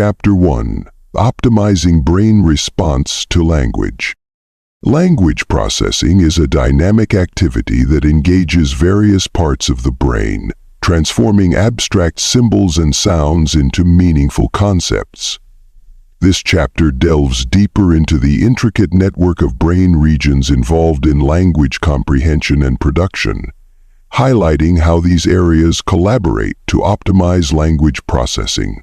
Chapter 1: Optimizing Brain Response to Language. Language processing is a dynamic activity that engages various parts of the brain, transforming abstract symbols and sounds into meaningful concepts. This chapter delves deeper into the intricate network of brain regions involved in language comprehension and production, highlighting how these areas collaborate to optimize language processing.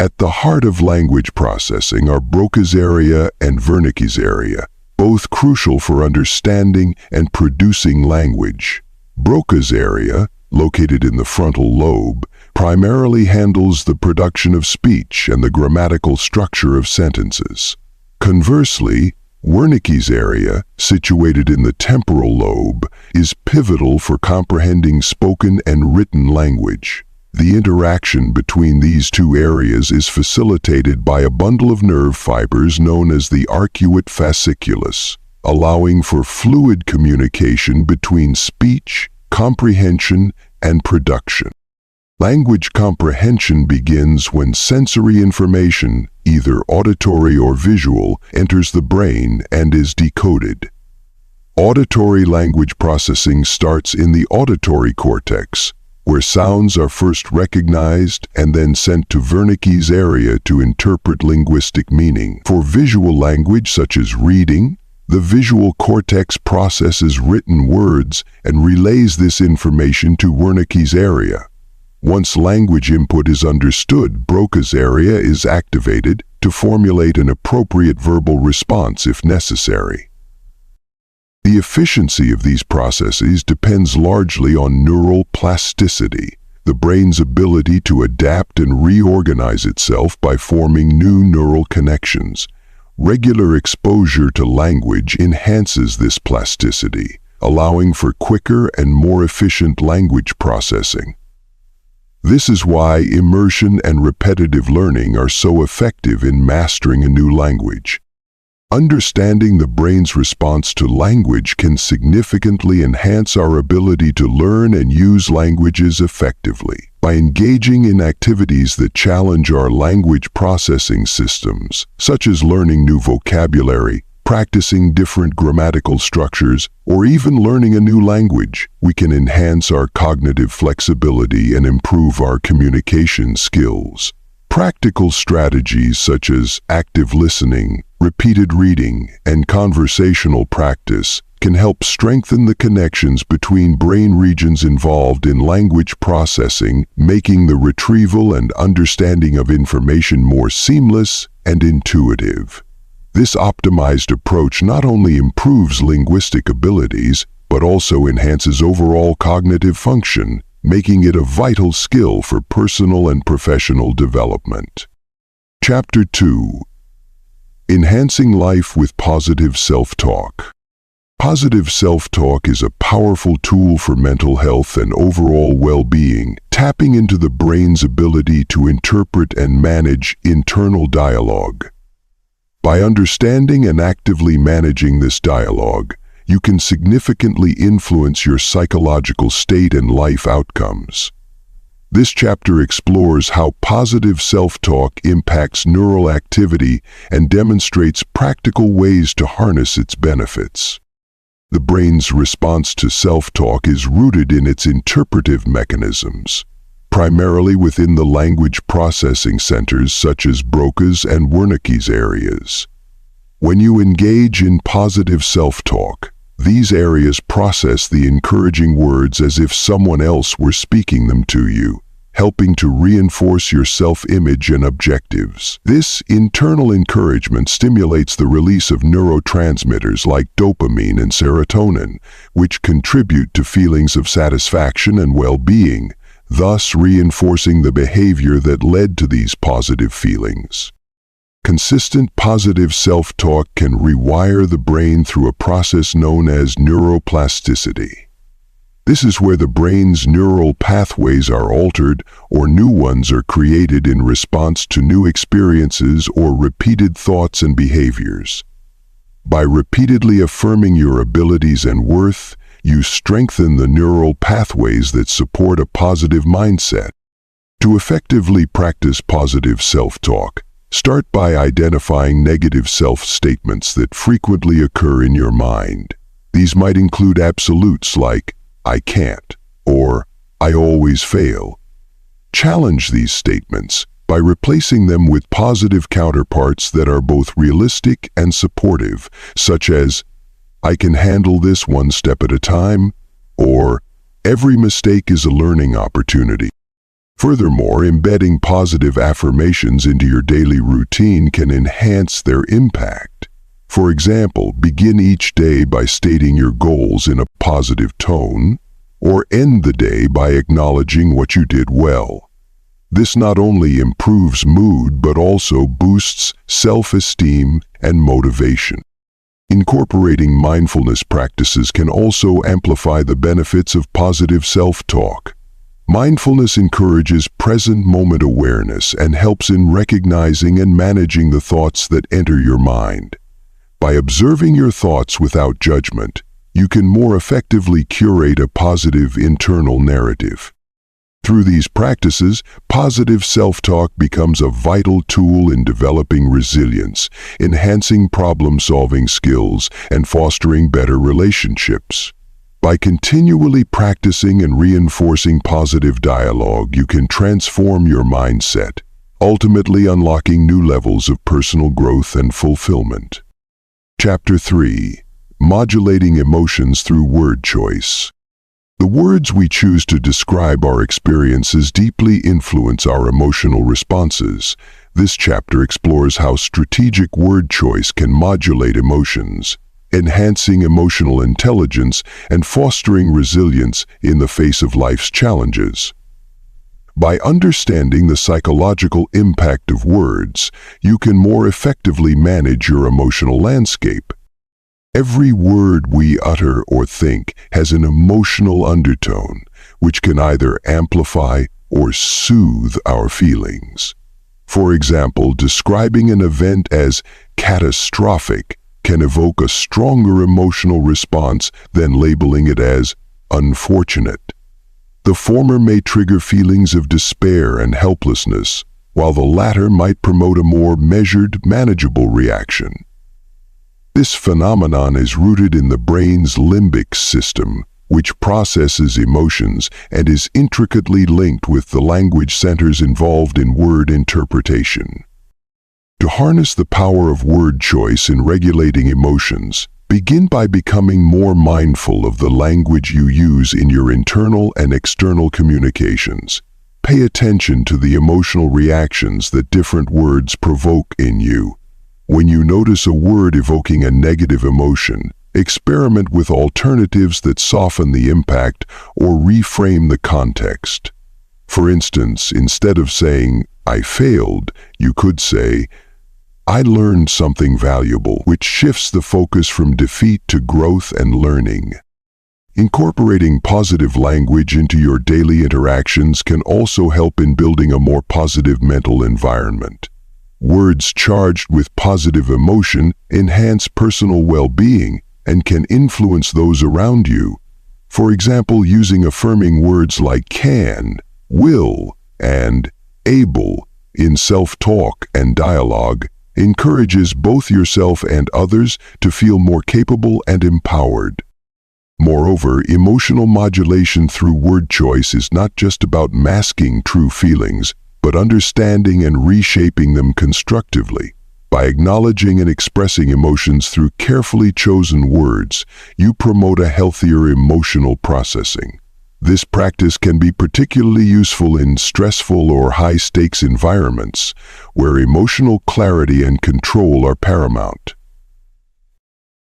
At the heart of language processing are Broca's area and Wernicke's area, both crucial for understanding and producing language. Broca's area, located in the frontal lobe, primarily handles the production of speech and the grammatical structure of sentences. Conversely, Wernicke's area, situated in the temporal lobe, is pivotal for comprehending spoken and written language. The interaction between these two areas is facilitated by a bundle of nerve fibers known as the arcuate fasciculus, allowing for fluid communication between speech, comprehension, and production. Language comprehension begins when sensory information, either auditory or visual, enters the brain and is decoded. Auditory language processing starts in the auditory cortex, where sounds are first recognized and then sent to Wernicke's area to interpret linguistic meaning. For visual language such as reading, the visual cortex processes written words and relays this information to Wernicke's area. Once language input is understood, Broca's area is activated to formulate an appropriate verbal response if necessary. The efficiency of these processes depends largely on neuroplasticity, the brain's ability to adapt and reorganize itself by forming new neural connections. Regular exposure to language enhances this plasticity, allowing for quicker and more efficient language processing. This is why immersion and repetitive learning are so effective in mastering a new language. Understanding the brain's response to language can significantly enhance our ability to learn and use languages effectively. By engaging in activities that challenge our language processing systems, such as learning new vocabulary, practicing different grammatical structures, or even learning a new language, we can enhance our cognitive flexibility and improve our communication skills. Practical strategies such as active listening, repeated reading, and conversational practice can help strengthen the connections between brain regions involved in language processing, making the retrieval and understanding of information more seamless and intuitive. This optimized approach not only improves linguistic abilities, but also enhances overall cognitive function, making it a vital skill for personal and professional development. Chapter 2: Enhancing Life with Positive Self-Talk. Positive self-talk is a powerful tool for mental health and overall well-being, tapping into the brain's ability to interpret and manage internal dialogue. By understanding and actively managing this dialogue, you can significantly influence your psychological state and life outcomes. This chapter explores how positive self-talk impacts neural activity and demonstrates practical ways to harness its benefits. The brain's response to self-talk is rooted in its interpretive mechanisms, primarily within the language processing centers such as Broca's and Wernicke's areas. When you engage in positive self-talk, these areas process the encouraging words as if someone else were speaking them to you, helping to reinforce your self-image and objectives. This internal encouragement stimulates the release of neurotransmitters like dopamine and serotonin, which contribute to feelings of satisfaction and well-being, thus reinforcing the behavior that led to these positive feelings. Consistent positive self-talk can rewire the brain through a process known as neuroplasticity. This is where the brain's neural pathways are altered or new ones are created in response to new experiences or repeated thoughts and behaviors. By repeatedly affirming your abilities and worth, you strengthen the neural pathways that support a positive mindset. To effectively practice positive self-talk, start by identifying negative self-statements that frequently occur in your mind. These might include absolutes like, "I can't," or "I always fail." Challenge these statements by replacing them with positive counterparts that are both realistic and supportive, such as, "I can handle this one step at a time," or "Every mistake is a learning opportunity." Furthermore, embedding positive affirmations into your daily routine can enhance their impact. For example, begin each day by stating your goals in a positive tone, or end the day by acknowledging what you did well. This not only improves mood but also boosts self-esteem and motivation. Incorporating mindfulness practices can also amplify the benefits of positive self-talk. Mindfulness encourages present moment awareness and helps in recognizing and managing the thoughts that enter your mind. By observing your thoughts without judgment, you can more effectively curate a positive internal narrative. Through these practices, positive self-talk becomes a vital tool in developing resilience, enhancing problem-solving skills, and fostering better relationships. By continually practicing and reinforcing positive dialogue, you can transform your mindset, ultimately unlocking new levels of personal growth and fulfillment. Chapter 3. Modulating Emotions Through Word Choice. The words we choose to describe our experiences deeply influence our emotional responses. This chapter explores how strategic word choice can modulate emotions, enhancing emotional intelligence and fostering resilience in the face of life's challenges. By understanding the psychological impact of words, you can more effectively manage your emotional landscape. Every word we utter or think has an emotional undertone, which can either amplify or soothe our feelings. For example, describing an event as catastrophic can evoke a stronger emotional response than labeling it as unfortunate. The former may trigger feelings of despair and helplessness, while the latter might promote a more measured, manageable reaction. This phenomenon is rooted in the brain's limbic system, which processes emotions and is intricately linked with the language centers involved in word interpretation. To harness the power of word choice in regulating emotions, begin by becoming more mindful of the language you use in your internal and external communications. Pay attention to the emotional reactions that different words provoke in you. When you notice a word evoking a negative emotion, experiment with alternatives that soften the impact or reframe the context. For instance, instead of saying, "I failed," you could say, "I learned something valuable," which shifts the focus from defeat to growth and learning. Incorporating positive language into your daily interactions can also help in building a more positive mental environment. Words charged with positive emotion enhance personal well-being and can influence those around you. For example, using affirming words like can, will, and able in self-talk and dialogue encourages both yourself and others to feel more capable and empowered. Moreover, emotional modulation through word choice is not just about masking true feelings, but understanding and reshaping them constructively. By acknowledging and expressing emotions through carefully chosen words, you promote a healthier emotional processing. This practice can be particularly useful in stressful or high-stakes environments, where emotional clarity and control are paramount.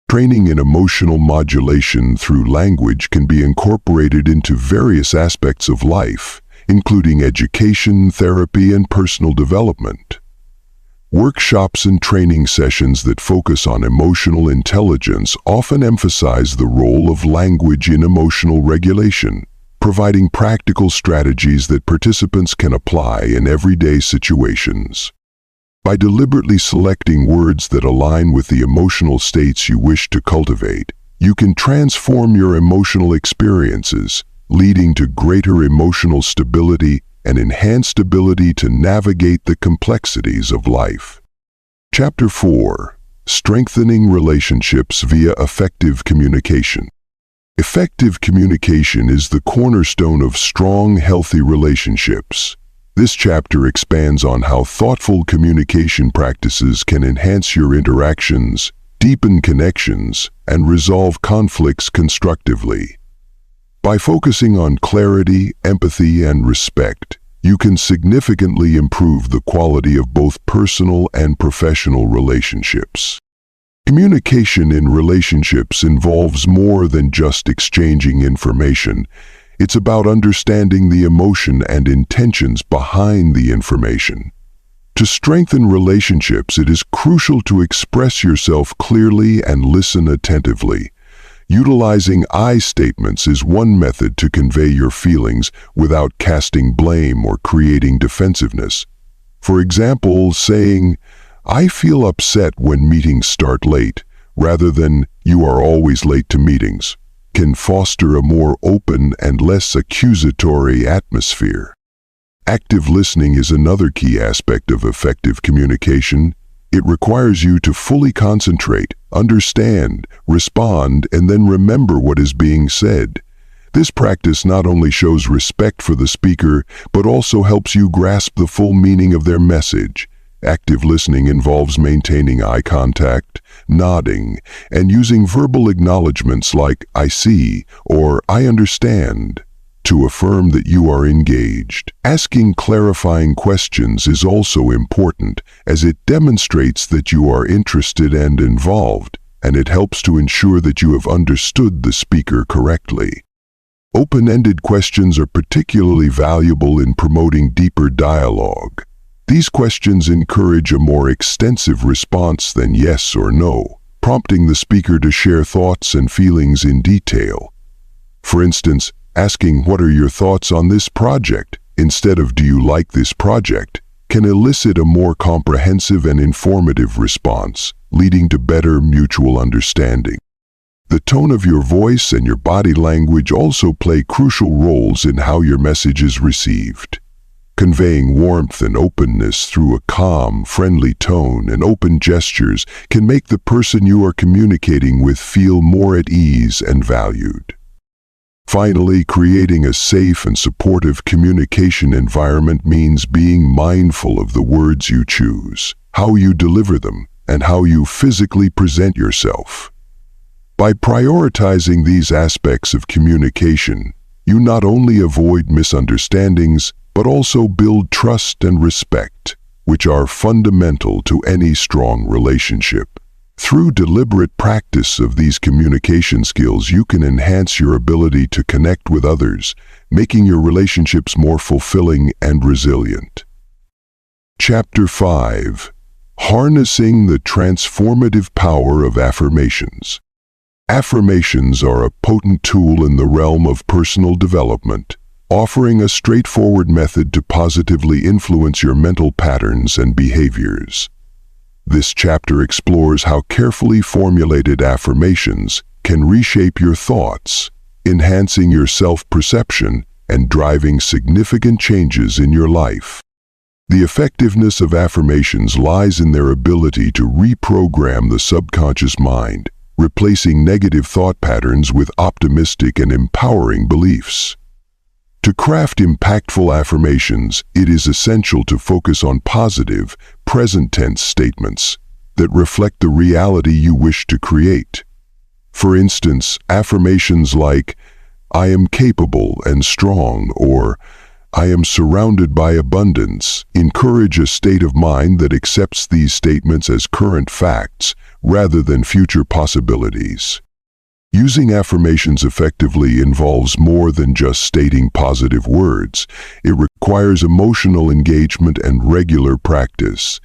Training in emotional modulation through language can be incorporated into various aspects of life, including education, therapy, and personal development. Workshops and training sessions that focus on emotional intelligence often emphasize the role of language in emotional regulation, providing practical strategies that participants can apply in everyday situations. By deliberately selecting words that align with the emotional states you wish to cultivate, you can transform your emotional experiences, leading to greater emotional stability and enhanced ability to navigate the complexities of life. Chapter 4. Strengthening relationships via effective communication. Effective communication is the cornerstone of strong, healthy relationships. This chapter expands on how thoughtful communication practices can enhance your interactions, deepen connections, and resolve conflicts constructively. By focusing on clarity, empathy, and respect, you can significantly improve the quality of both personal and professional relationships. Communication in relationships involves more than just exchanging information. It's about understanding the emotion and intentions behind the information. To strengthen relationships, it is crucial to express yourself clearly and listen attentively. Utilizing I statements is one method to convey your feelings without casting blame or creating defensiveness. For example, saying, "I feel upset when meetings start late," rather than "you are always late to meetings," can foster a more open and less accusatory atmosphere. Active listening is another key aspect of effective communication. It requires you to fully concentrate, understand, respond, and then remember what is being said. This practice not only shows respect for the speaker, but also helps you grasp the full meaning of their message. Active listening involves maintaining eye contact, nodding, and using verbal acknowledgments like "I see" or "I understand" to affirm that you are engaged. Asking clarifying questions is also important, as it demonstrates that you are interested and involved, and it helps to ensure that you have understood the speaker correctly. Open-ended questions are particularly valuable in promoting deeper dialogue. These questions encourage a more extensive response than yes or no, prompting the speaker to share thoughts and feelings in detail. For instance, asking "What are your thoughts on this project?" instead of "Do you like this project?" can elicit a more comprehensive and informative response, leading to better mutual understanding. The tone of your voice and your body language also play crucial roles in how your message is received. Conveying warmth and openness through a calm, friendly tone and open gestures can make the person you are communicating with feel more at ease and valued. Finally, creating a safe and supportive communication environment means being mindful of the words you choose, how you deliver them, and how you physically present yourself. By prioritizing these aspects of communication, you not only avoid misunderstandings, but also build trust and respect, which are fundamental to any strong relationship. Through deliberate practice of these communication skills, you can enhance your ability to connect with others, making your relationships more fulfilling and resilient. Chapter 5. Harnessing the transformative power of affirmations. Affirmations are a potent tool in the realm of personal development, offering a straightforward method to positively influence your mental patterns and behaviors. This chapter explores how carefully formulated affirmations can reshape your thoughts, enhancing your self-perception and driving significant changes in your life. The effectiveness of affirmations lies in their ability to reprogram the subconscious mind, replacing negative thought patterns with optimistic and empowering beliefs. To craft impactful affirmations, it is essential to focus on positive, present-tense statements that reflect the reality you wish to create. For instance, affirmations like, "I am capable and strong," or "I am surrounded by abundance," encourage a state of mind that accepts these statements as current facts rather than future possibilities. Using affirmations effectively involves more than just stating positive words. It requires emotional engagement and regular practice.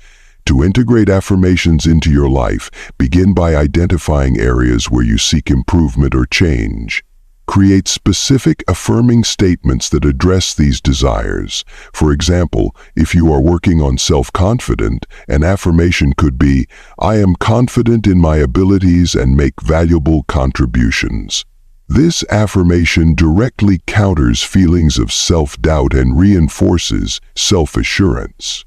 To integrate affirmations into your life, begin by identifying areas where you seek improvement or change. Create specific affirming statements that address these desires. For example, if you are working on self-confidence, an affirmation could be, "I am confident in my abilities and make valuable contributions." This affirmation directly counters feelings of self-doubt and reinforces self-assurance.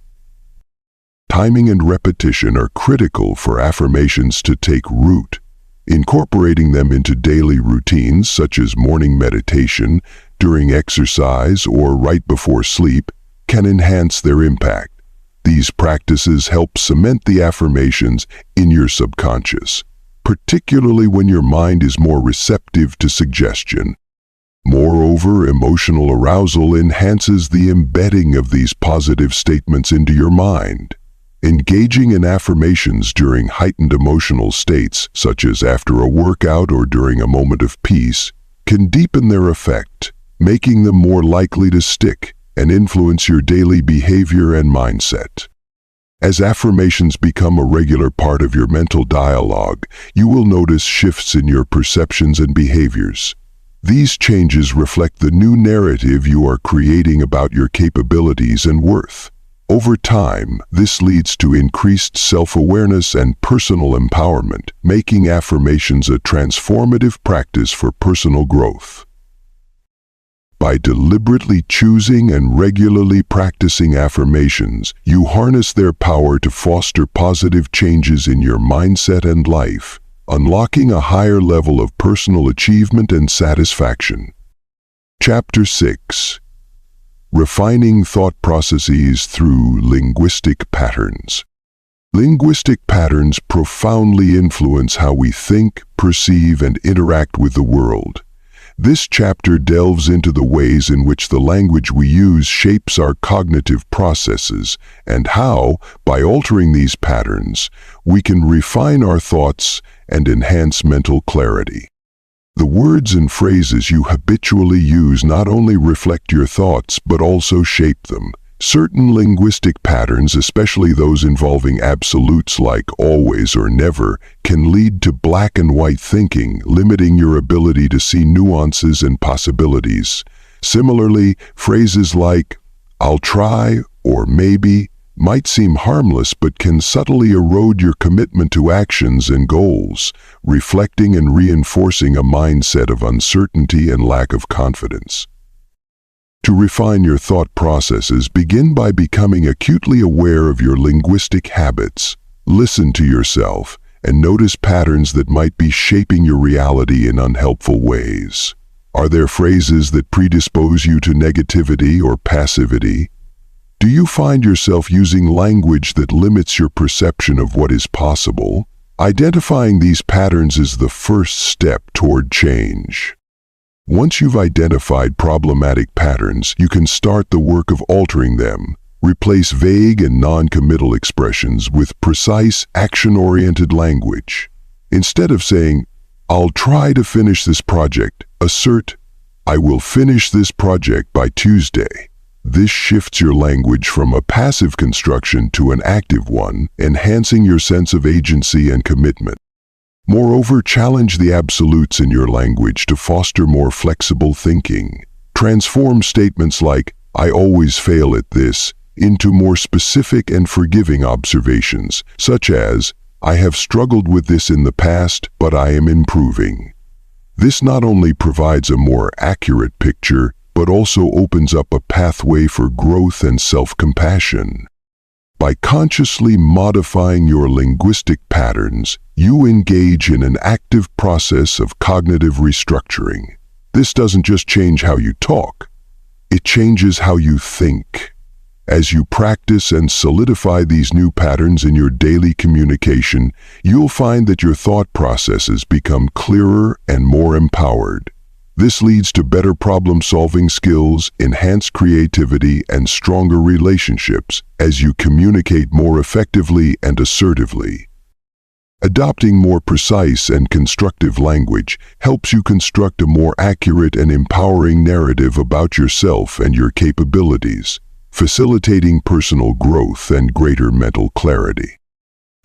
Timing and repetition are critical for affirmations to take root. Incorporating them into daily routines such as morning meditation, during exercise, or right before sleep can enhance their impact. These practices help cement the affirmations in your subconscious, particularly when your mind is more receptive to suggestion. Moreover, emotional arousal enhances the embedding of these positive statements into your mind. Engaging in affirmations during heightened emotional states, such as after a workout or during a moment of peace, can deepen their effect, making them more likely to stick and influence your daily behavior and mindset. As affirmations become a regular part of your mental dialogue, you will notice shifts in your perceptions and behaviors. These changes reflect the new narrative you are creating about your capabilities and worth. Over time, this leads to increased self-awareness and personal empowerment, making affirmations a transformative practice for personal growth. By deliberately choosing and regularly practicing affirmations, you harness their power to foster positive changes in your mindset and life, unlocking a higher level of personal achievement and satisfaction. Chapter 6. Refining Thought Processes Through Linguistic Patterns. Linguistic patterns profoundly influence how we think, perceive, and interact with the world. This chapter delves into the ways in which the language we use shapes our cognitive processes and how, by altering these patterns, we can refine our thoughts and enhance mental clarity. The words and phrases you habitually use not only reflect your thoughts but also shape them. Certain linguistic patterns, especially those involving absolutes like always or never, can lead to black and white thinking, limiting your ability to see nuances and possibilities. Similarly, phrases like "I'll try" or "maybe" might seem harmless but can subtly erode your commitment to actions and goals, reflecting and reinforcing a mindset of uncertainty and lack of confidence. To refine your thought processes, begin by becoming acutely aware of your linguistic habits. Listen to yourself and notice patterns that might be shaping your reality in unhelpful ways. Are there phrases that predispose you to negativity or passivity? Do you find yourself using language that limits your perception of what is possible? Identifying these patterns is the first step toward change. Once you've identified problematic patterns, you can start the work of altering them. Replace vague and non-committal expressions with precise, action-oriented language. Instead of saying, "I'll try to finish this project," assert, "I will finish this project by Tuesday." This shifts your language from a passive construction to an active one, enhancing your sense of agency and commitment. Moreover, challenge the absolutes in your language to foster more flexible thinking. Transform statements like, "I always fail at this," into more specific and forgiving observations, such as, "I have struggled with this in the past, but I am improving." This not only provides a more accurate picture, but also opens up a pathway for growth and self-compassion. By consciously modifying your linguistic patterns, you engage in an active process of cognitive restructuring. This doesn't just change how you talk, it changes how you think. As you practice and solidify these new patterns in your daily communication, you'll find that your thought processes become clearer and more empowered. This leads to better problem-solving skills, enhanced creativity, and stronger relationships as you communicate more effectively and assertively. Adopting more precise and constructive language helps you construct a more accurate and empowering narrative about yourself and your capabilities, facilitating personal growth and greater mental clarity.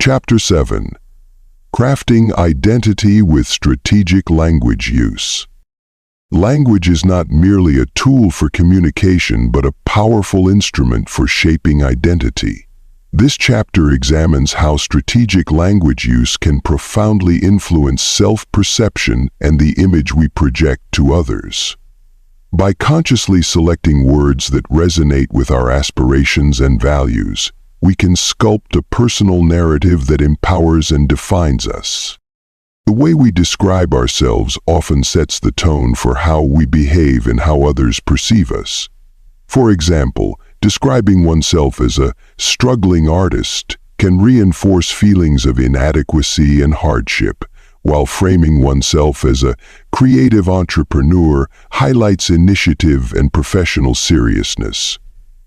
Chapter 7. Crafting Identity with Strategic Language Use. Language is not merely a tool for communication but a powerful instrument for shaping identity. This chapter examines how strategic language use can profoundly influence self-perception and the image we project to others. By consciously selecting words that resonate with our aspirations and values, we can sculpt a personal narrative that empowers and defines us. The way we describe ourselves often sets the tone for how we behave and how others perceive us. For example, describing oneself as a struggling artist can reinforce feelings of inadequacy and hardship, while framing oneself as a creative entrepreneur highlights initiative and professional seriousness.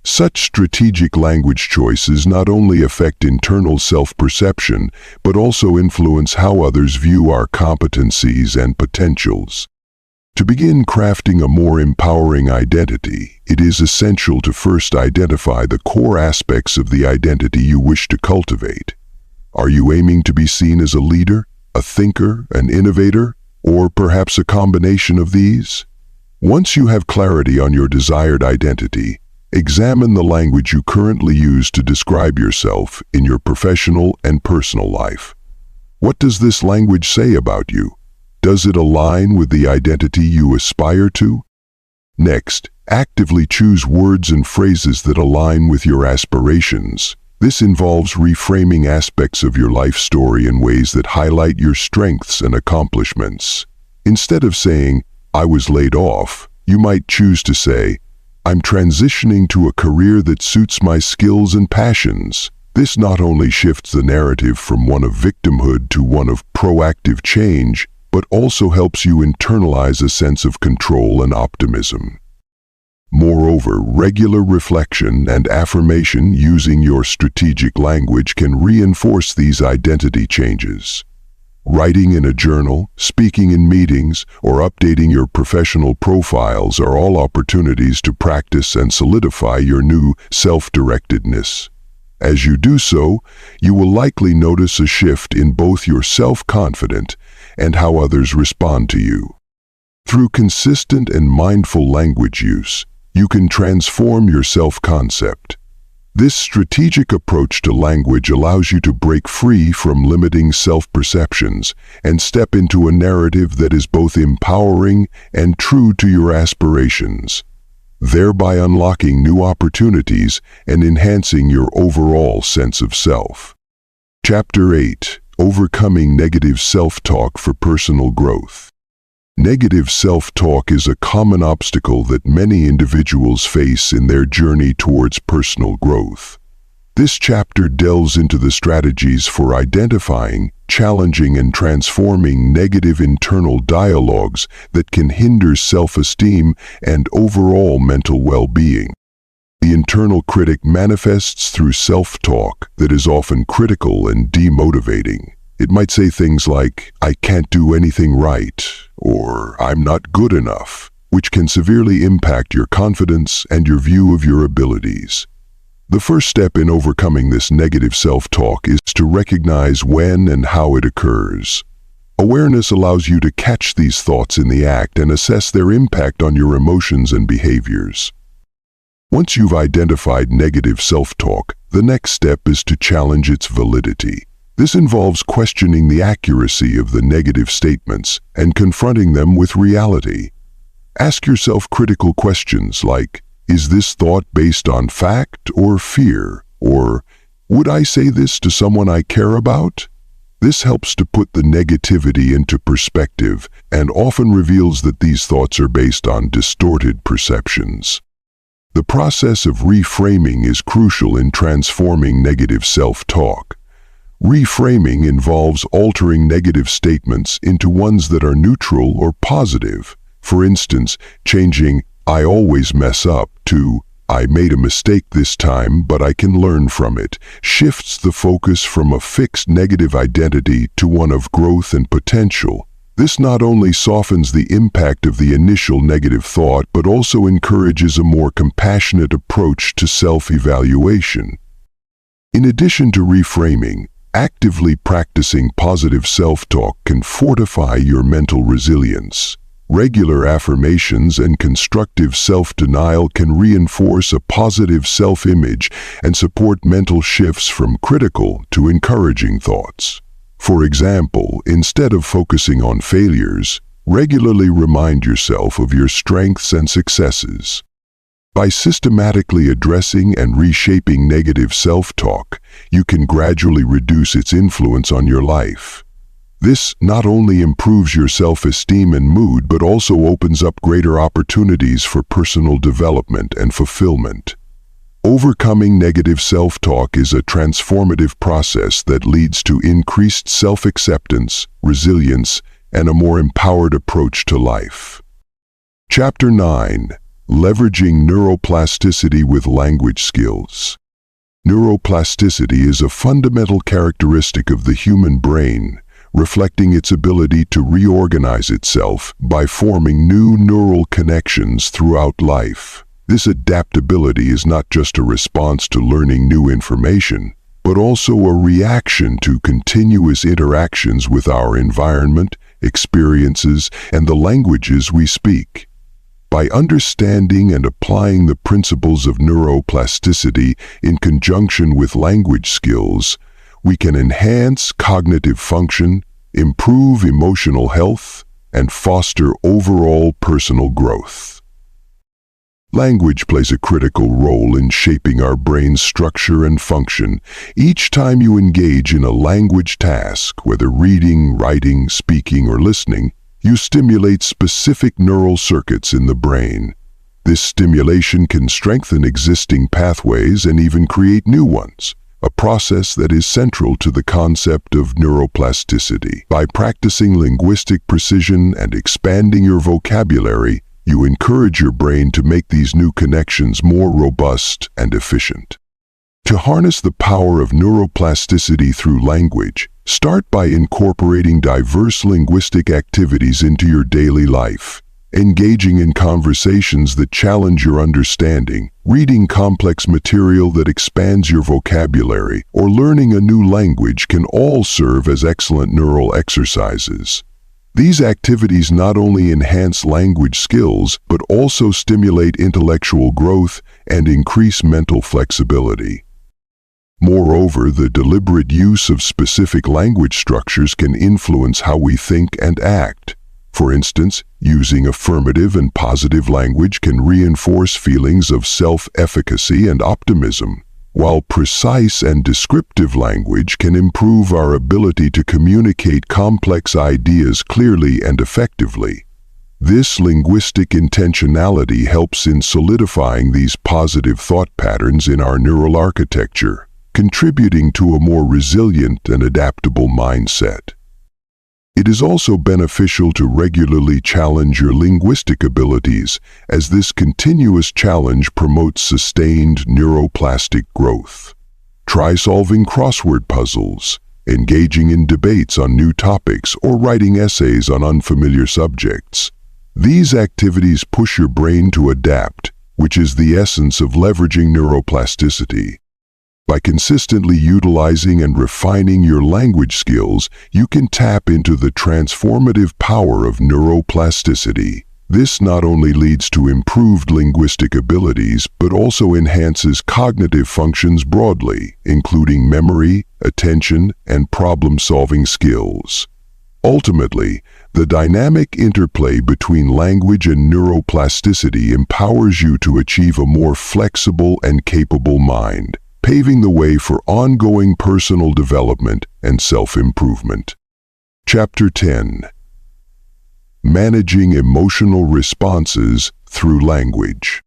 Such strategic language choices not only affect internal self-perception, but also influence how others view our competencies and potentials. To begin crafting a more empowering identity, it is essential to first identify the core aspects of the identity you wish to cultivate. Are you aiming to be seen as a leader, a thinker, an innovator, or perhaps a combination of these? Once you have clarity on your desired identity, examine the language you currently use to describe yourself in your professional and personal life. What does this language say about you? Does it align with the identity you aspire to? Next, actively choose words and phrases that align with your aspirations. This involves reframing aspects of your life story in ways that highlight your strengths and accomplishments. Instead of saying, "I was laid off," you might choose to say, "I'm transitioning to a career that suits my skills and passions." This not only shifts the narrative from one of victimhood to one of proactive change, but also helps you internalize a sense of control and optimism. Moreover, regular reflection and affirmation using your strategic language can reinforce these identity changes. Writing in a journal, speaking in meetings, or updating your professional profiles are all opportunities to practice and solidify your new self-directedness. As you do so, you will likely notice a shift in both your self-confidence and how others respond to you. Through consistent and mindful language use, you can transform your self-concept. This strategic approach to language allows you to break free from limiting self-perceptions and step into a narrative that is both empowering and true to your aspirations, thereby unlocking new opportunities and enhancing your overall sense of self. Chapter 8: Overcoming Negative Self-Talk for Personal Growth. Negative self-talk is a common obstacle that many individuals face in their journey towards personal growth. This chapter delves into the strategies for identifying, challenging, and transforming negative internal dialogues that can hinder self-esteem and overall mental well-being. The internal critic manifests through self-talk that is often critical and demotivating. It might say things like, "I can't do anything right," or "I'm not good enough," which can severely impact your confidence and your view of your abilities. The first step in overcoming this negative self-talk is to recognize when and how it occurs. Awareness allows you to catch these thoughts in the act and assess their impact on your emotions and behaviors. Once you've identified negative self-talk, the next step is to challenge its validity. This involves questioning the accuracy of the negative statements and confronting them with reality. Ask yourself critical questions like, is this thought based on fact or fear? Or, would I say this to someone I care about? This helps to put the negativity into perspective and often reveals that these thoughts are based on distorted perceptions. The process of reframing is crucial in transforming negative self-talk. Reframing involves altering negative statements into ones that are neutral or positive. For instance, changing "I always mess up" to "I made a mistake this time, but I can learn from it" shifts the focus from a fixed negative identity to one of growth and potential. This not only softens the impact of the initial negative thought, but also encourages a more compassionate approach to self-evaluation. In addition to reframing, actively practicing positive self-talk can fortify your mental resilience. Regular affirmations and constructive self-denial can reinforce a positive self-image and support mental shifts from critical to encouraging thoughts. For example, instead of focusing on failures, regularly remind yourself of your strengths and successes. By systematically addressing and reshaping negative self-talk, you can gradually reduce its influence on your life. This not only improves your self-esteem and mood, but also opens up greater opportunities for personal development and fulfillment. Overcoming negative self-talk is a transformative process that leads to increased self-acceptance, resilience, and a more empowered approach to life. Chapter 9. Leveraging Neuroplasticity with Language Skills. Neuroplasticity is a fundamental characteristic of the human brain, reflecting its ability to reorganize itself by forming new neural connections throughout life. This adaptability is not just a response to learning new information, but also a reaction to continuous interactions with our environment, experiences, and the languages we speak. By understanding and applying the principles of neuroplasticity in conjunction with language skills, we can enhance cognitive function, improve emotional health, and foster overall personal growth. Language plays a critical role in shaping our brain's structure and function. Each time you engage in a language task, whether reading, writing, speaking, or listening, you stimulate specific neural circuits in the brain. This stimulation can strengthen existing pathways and even create new ones, a process that is central to the concept of neuroplasticity. By practicing linguistic precision and expanding your vocabulary, you encourage your brain to make these new connections more robust and efficient. To harness the power of neuroplasticity through language, start by incorporating diverse linguistic activities into your daily life. Engaging in conversations that challenge your understanding, reading complex material that expands your vocabulary, or learning a new language can all serve as excellent neural exercises. These activities not only enhance language skills, but also stimulate intellectual growth and increase mental flexibility. Moreover, the deliberate use of specific language structures can influence how we think and act. For instance, using affirmative and positive language can reinforce feelings of self-efficacy and optimism, while precise and descriptive language can improve our ability to communicate complex ideas clearly and effectively. This linguistic intentionality helps in solidifying these positive thought patterns in our neural architecture, contributing to a more resilient and adaptable mindset. It is also beneficial to regularly challenge your linguistic abilities, as this continuous challenge promotes sustained neuroplastic growth. Try solving crossword puzzles, engaging in debates on new topics, or writing essays on unfamiliar subjects. These activities push your brain to adapt, which is the essence of leveraging neuroplasticity. By consistently utilizing and refining your language skills, you can tap into the transformative power of neuroplasticity. This not only leads to improved linguistic abilities, but also enhances cognitive functions broadly, including memory, attention, and problem-solving skills. Ultimately, the dynamic interplay between language and neuroplasticity empowers you to achieve a more flexible and capable mind, paving the way for ongoing personal development and self-improvement. Chapter 10. Managing Emotional Responses Through Language.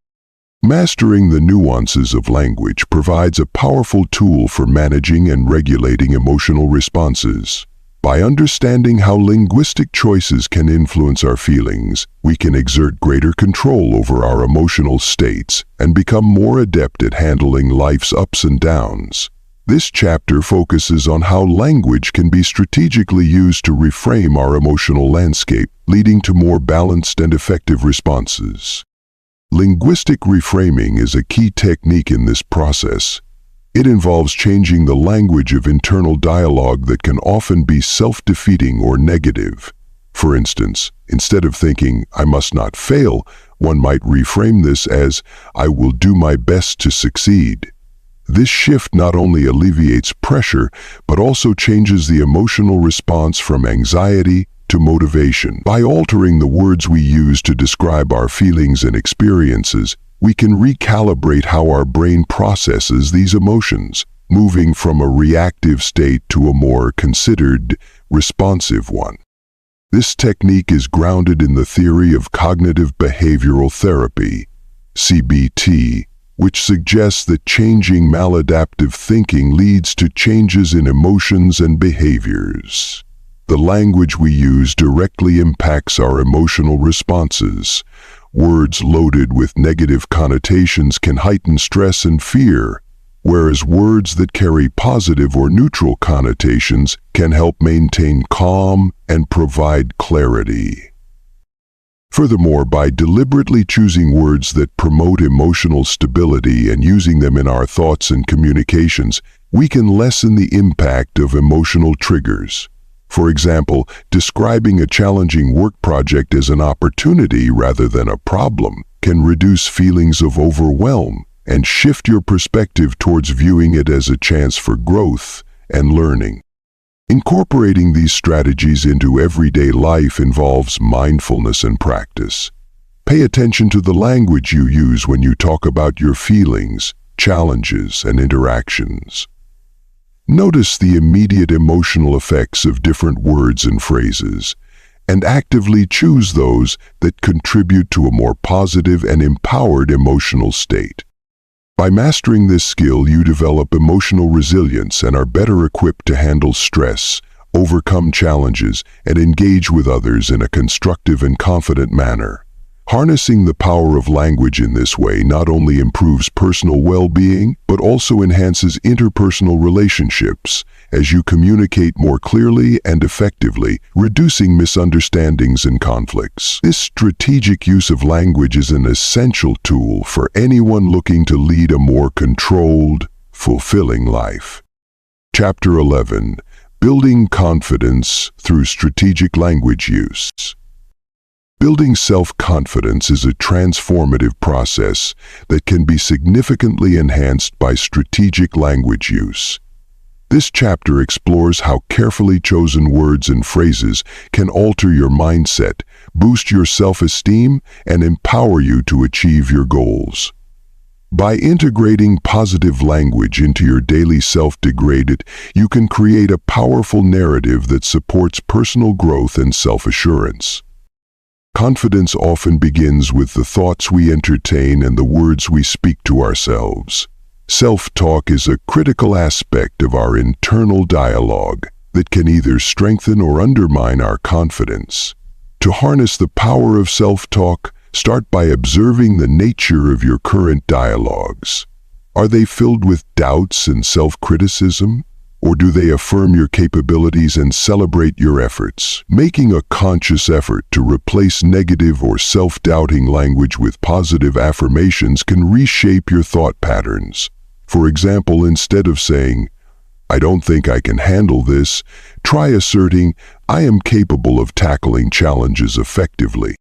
Mastering the nuances of language provides a powerful tool for managing and regulating emotional responses. By understanding how linguistic choices can influence our feelings, we can exert greater control over our emotional states and become more adept at handling life's ups and downs. This chapter focuses on how language can be strategically used to reframe our emotional landscape, leading to more balanced and effective responses. Linguistic reframing is a key technique in this process. It involves changing the language of internal dialogue that can often be self-defeating or negative. For instance, instead of thinking, "I must not fail," one might reframe this as, "I will do my best to succeed." This shift not only alleviates pressure, but also changes the emotional response from anxiety to motivation. By altering the words we use to describe our feelings and experiences, we can recalibrate how our brain processes these emotions, moving from a reactive state to a more considered, responsive one. This technique is grounded in the theory of cognitive behavioral therapy, CBT, which suggests that changing maladaptive thinking leads to changes in emotions and behaviors. The language we use directly impacts our emotional responses. Words loaded with negative connotations can heighten stress and fear, whereas words that carry positive or neutral connotations can help maintain calm and provide clarity. Furthermore, by deliberately choosing words that promote emotional stability and using them in our thoughts and communications, we can lessen the impact of emotional triggers. For example, describing a challenging work project as an opportunity rather than a problem can reduce feelings of overwhelm and shift your perspective towards viewing it as a chance for growth and learning. Incorporating these strategies into everyday life involves mindfulness and practice. Pay attention to the language you use when you talk about your feelings, challenges, and interactions. Notice the immediate emotional effects of different words and phrases, and actively choose those that contribute to a more positive and empowered emotional state. By mastering this skill, you develop emotional resilience and are better equipped to handle stress, overcome challenges, and engage with others in a constructive and confident manner. Harnessing the power of language in this way not only improves personal well-being, but also enhances interpersonal relationships as you communicate more clearly and effectively, reducing misunderstandings and conflicts. This strategic use of language is an essential tool for anyone looking to lead a more controlled, fulfilling life. Chapter 11: Building Confidence Through Strategic Language Use. Building self-confidence is a transformative process that can be significantly enhanced by strategic language use. This chapter explores how carefully chosen words and phrases can alter your mindset, boost your self-esteem, and empower you to achieve your goals. By integrating positive language into your daily self-degrade, you can create a powerful narrative that supports personal growth and self-assurance. Confidence often begins with the thoughts we entertain and the words we speak to ourselves. Self-talk is a critical aspect of our internal dialogue that can either strengthen or undermine our confidence. To harness the power of self-talk, start by observing the nature of your current dialogues. Are they filled with doubts and self-criticism? Or do they affirm your capabilities and celebrate your efforts? Making a conscious effort to replace negative or self-doubting language with positive affirmations can reshape your thought patterns. For example, instead of saying, "I don't think I can handle this," try asserting, "I am capable of tackling challenges effectively."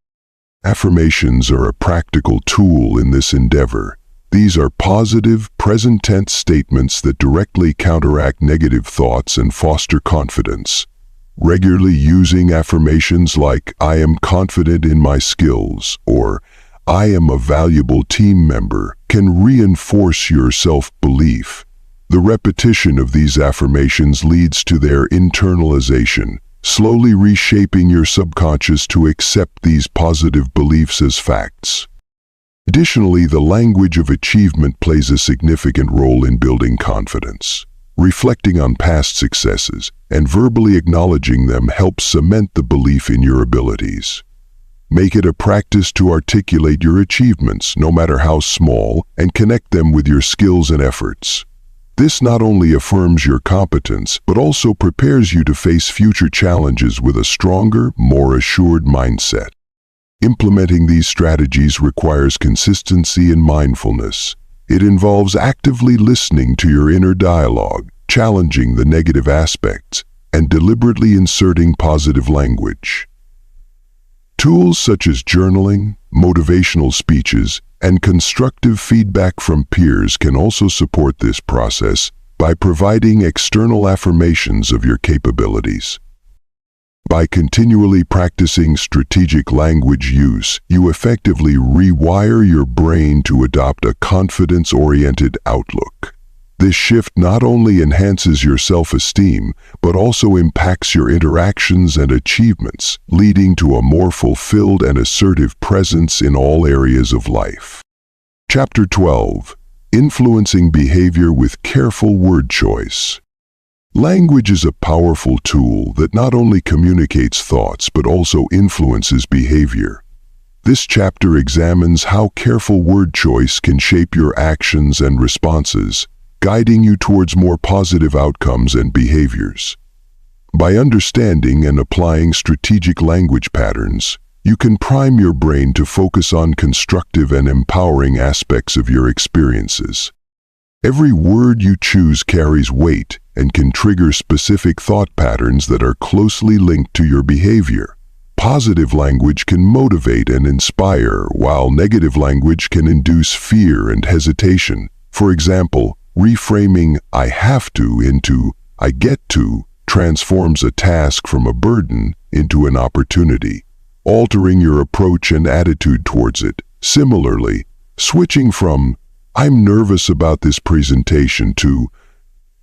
Affirmations are a practical tool in this endeavor. These are positive, present-tense statements that directly counteract negative thoughts and foster confidence. Regularly using affirmations like, "I am confident in my skills," or "I am a valuable team member," can reinforce your self-belief. The repetition of these affirmations leads to their internalization, slowly reshaping your subconscious to accept these positive beliefs as facts. Additionally, the language of achievement plays a significant role in building confidence. Reflecting on past successes and verbally acknowledging them helps cement the belief in your abilities. Make it a practice to articulate your achievements, no matter how small, and connect them with your skills and efforts. This not only affirms your competence, but also prepares you to face future challenges with a stronger, more assured mindset. Implementing these strategies requires consistency and mindfulness. It involves actively listening to your inner dialogue, challenging the negative aspects, and deliberately inserting positive language. Tools such as journaling, motivational speeches, and constructive feedback from peers can also support this process by providing external affirmations of your capabilities. By continually practicing strategic language use, you effectively rewire your brain to adopt a confidence-oriented outlook. This shift not only enhances your self-esteem, but also impacts your interactions and achievements, leading to a more fulfilled and assertive presence in all areas of life. Chapter 12. Influencing Behavior with Careful Word Choice. Language is a powerful tool that not only communicates thoughts but also influences behavior. This chapter examines how careful word choice can shape your actions and responses, guiding you towards more positive outcomes and behaviors. By understanding and applying strategic language patterns, you can prime your brain to focus on constructive and empowering aspects of your experiences. Every word you choose carries weight and can trigger specific thought patterns that are closely linked to your behavior. Positive language can motivate and inspire, while negative language can induce fear and hesitation. For example, reframing "I have to" into "I get to" transforms a task from a burden into an opportunity, altering your approach and attitude towards it. Similarly, switching from "I'm nervous about this presentation" to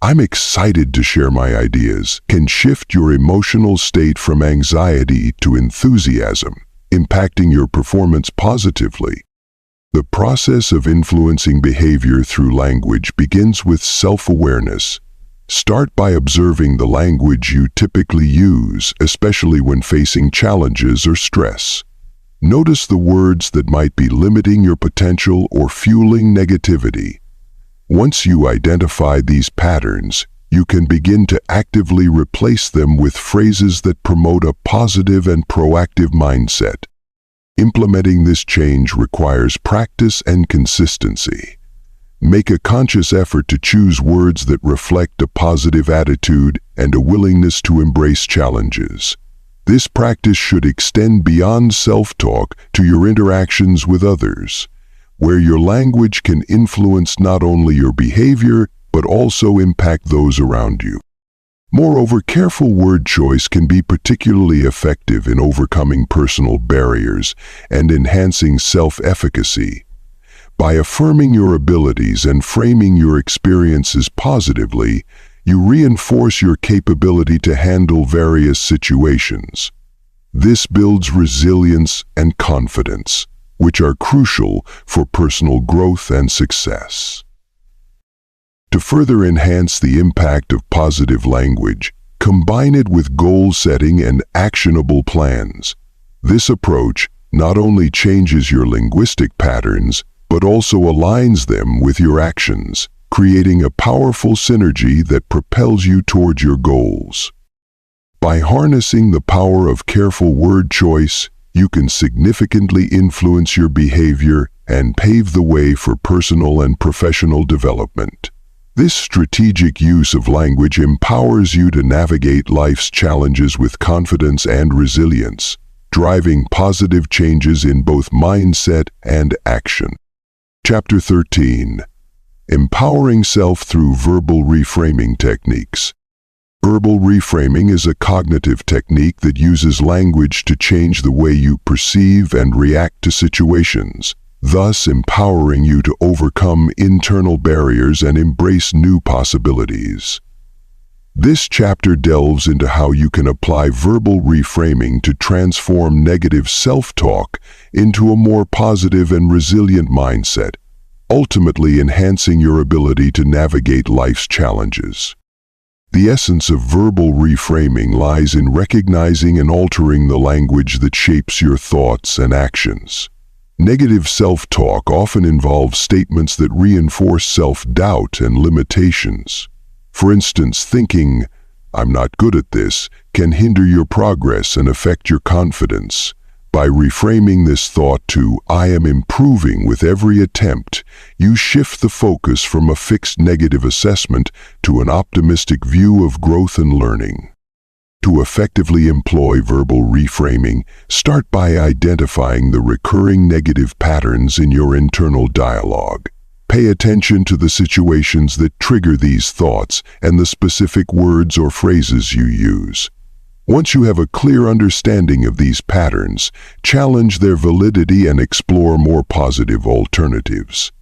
"I'm excited to share my ideas" can shift your emotional state from anxiety to enthusiasm, impacting your performance positively. The process of influencing behavior through language begins with self-awareness. Start by observing the language you typically use, especially when facing challenges or stress. Notice the words that might be limiting your potential or fueling negativity. Once you identify these patterns, you can begin to actively replace them with phrases that promote a positive and proactive mindset. Implementing this change requires practice and consistency. Make a conscious effort to choose words that reflect a positive attitude and a willingness to embrace challenges. This practice should extend beyond self-talk to your interactions with others, where your language can influence not only your behavior, but also impact those around you. Moreover, careful word choice can be particularly effective in overcoming personal barriers and enhancing self-efficacy. By affirming your abilities and framing your experiences positively, you reinforce your capability to handle various situations. This builds resilience and confidence, which are crucial for personal growth and success. To further enhance the impact of positive language, combine it with goal setting and actionable plans. This approach not only changes your linguistic patterns, but also aligns them with your actions, creating a powerful synergy that propels you toward your goals. By harnessing the power of careful word choice, you can significantly influence your behavior and pave the way for personal and professional development. This strategic use of language empowers you to navigate life's challenges with confidence and resilience, driving positive changes in both mindset and action. Chapter 13. Empowering Self Through Verbal Reframing Techniques. Verbal reframing is a cognitive technique that uses language to change the way you perceive and react to situations, thus empowering you to overcome internal barriers and embrace new possibilities. This chapter delves into how you can apply verbal reframing to transform negative self-talk into a more positive and resilient mindset, ultimately enhancing your ability to navigate life's challenges. The essence of verbal reframing lies in recognizing and altering the language that shapes your thoughts and actions. Negative self-talk often involves statements that reinforce self-doubt and limitations. For instance, thinking, "I'm not good at this," can hinder your progress and affect your confidence. By reframing this thought to "I am improving with every attempt," you shift the focus from a fixed negative assessment to an optimistic view of growth and learning. To effectively employ verbal reframing, start by identifying the recurring negative patterns in your internal dialogue. Pay attention to the situations that trigger these thoughts and the specific words or phrases you use. Once you have a clear understanding of these patterns, challenge their validity and explore more positive alternatives.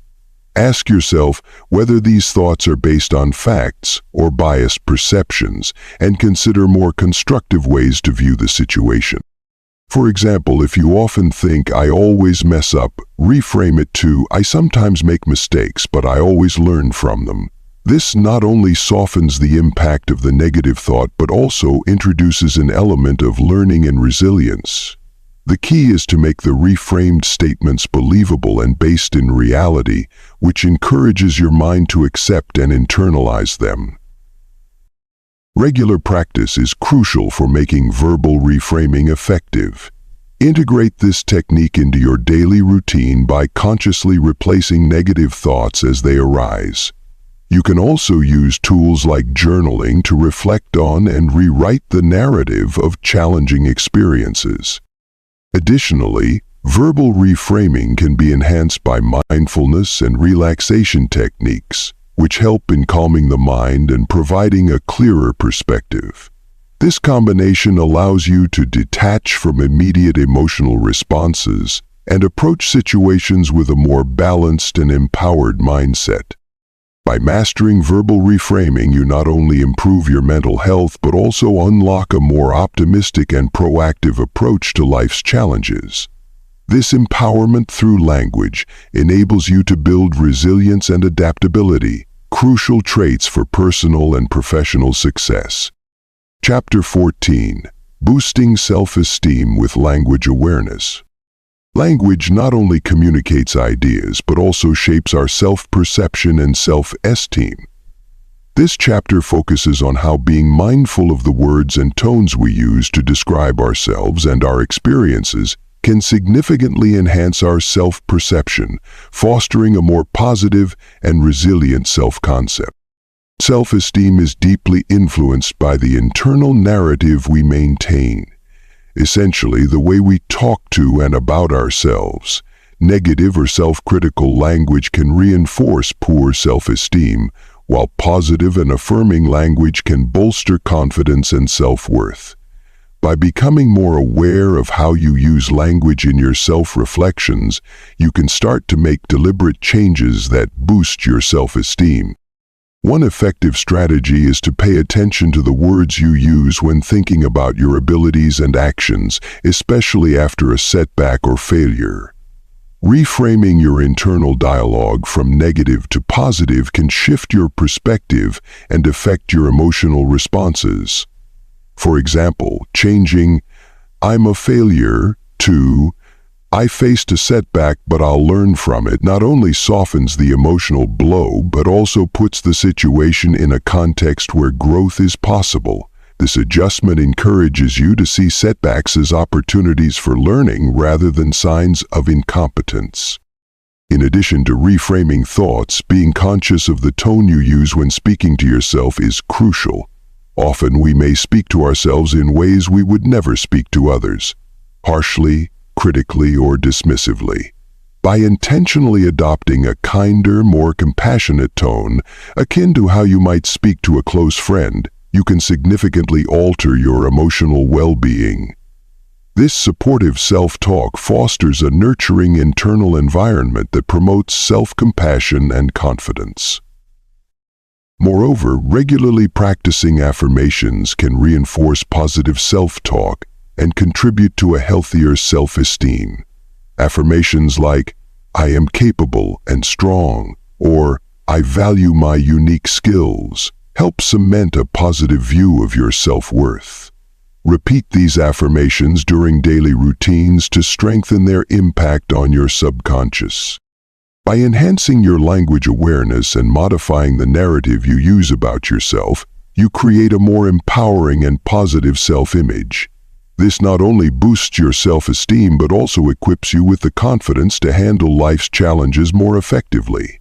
Ask yourself whether these thoughts are based on facts or biased perceptions, and consider more constructive ways to view the situation. For example, if you often think, "I always mess up," reframe it to, "I sometimes make mistakes, but I always learn from them." This not only softens the impact of the negative thought, but also introduces an element of learning and resilience. The key is to make the reframed statements believable and based in reality, which encourages your mind to accept and internalize them. Regular practice is crucial for making verbal reframing effective. Integrate this technique into your daily routine by consciously replacing negative thoughts as they arise. You can also use tools like journaling to reflect on and rewrite the narrative of challenging experiences. Additionally, verbal reframing can be enhanced by mindfulness and relaxation techniques, which help in calming the mind and providing a clearer perspective. This combination allows you to detach from immediate emotional responses and approach situations with a more balanced and empowered mindset. By mastering verbal reframing, you not only improve your mental health but also unlock a more optimistic and proactive approach to life's challenges. This empowerment through language enables you to build resilience and adaptability, crucial traits for personal and professional success. Chapter 14: Boosting Self-Esteem with Language Awareness. Language not only communicates ideas but also shapes our self-perception and self-esteem. This chapter focuses on how being mindful of the words and tones we use to describe ourselves and our experiences can significantly enhance our self-perception, fostering a more positive and resilient self-concept. Self-esteem is deeply influenced by the internal narrative we maintain. Essentially, the way we talk to and about ourselves. Negative or self-critical language can reinforce poor self-esteem, while positive and affirming language can bolster confidence and self-worth. By becoming more aware of how you use language in your self-reflections, you can start to make deliberate changes that boost your self-esteem. One effective strategy is to pay attention to the words you use when thinking about your abilities and actions, especially after a setback or failure. Reframing your internal dialogue from negative to positive can shift your perspective and affect your emotional responses. For example, changing "I'm a failure" to "I faced a setback but I'll learn from it" not only softens the emotional blow but also puts the situation in a context where growth is possible. This adjustment encourages you to see setbacks as opportunities for learning rather than signs of incompetence. In addition to reframing thoughts, being conscious of the tone you use when speaking to yourself is crucial. Often we may speak to ourselves in ways we would never speak to others, harshly, critically, or dismissively. By intentionally adopting a kinder, more compassionate tone, akin to how you might speak to a close friend, you can significantly alter your emotional well-being. This supportive self-talk fosters a nurturing internal environment that promotes self-compassion and confidence. Moreover, regularly practicing affirmations can reinforce positive self-talk and contribute to a healthier self-esteem. Affirmations like, "I am capable and strong," or "I value my unique skills," help cement a positive view of your self-worth. Repeat these affirmations during daily routines to strengthen their impact on your subconscious. By enhancing your language awareness and modifying the narrative you use about yourself, you create a more empowering and positive self-image. This not only boosts your self-esteem but also equips you with the confidence to handle life's challenges more effectively.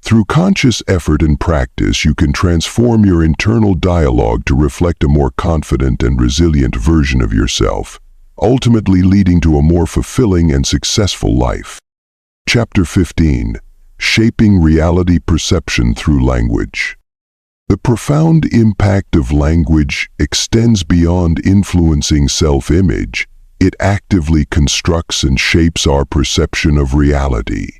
Through conscious effort and practice, you can transform your internal dialogue to reflect a more confident and resilient version of yourself, ultimately leading to a more fulfilling and successful life. Chapter 15. Shaping Reality Perception Through Language. The profound impact of language extends beyond influencing self-image. It actively constructs and shapes our perception of reality.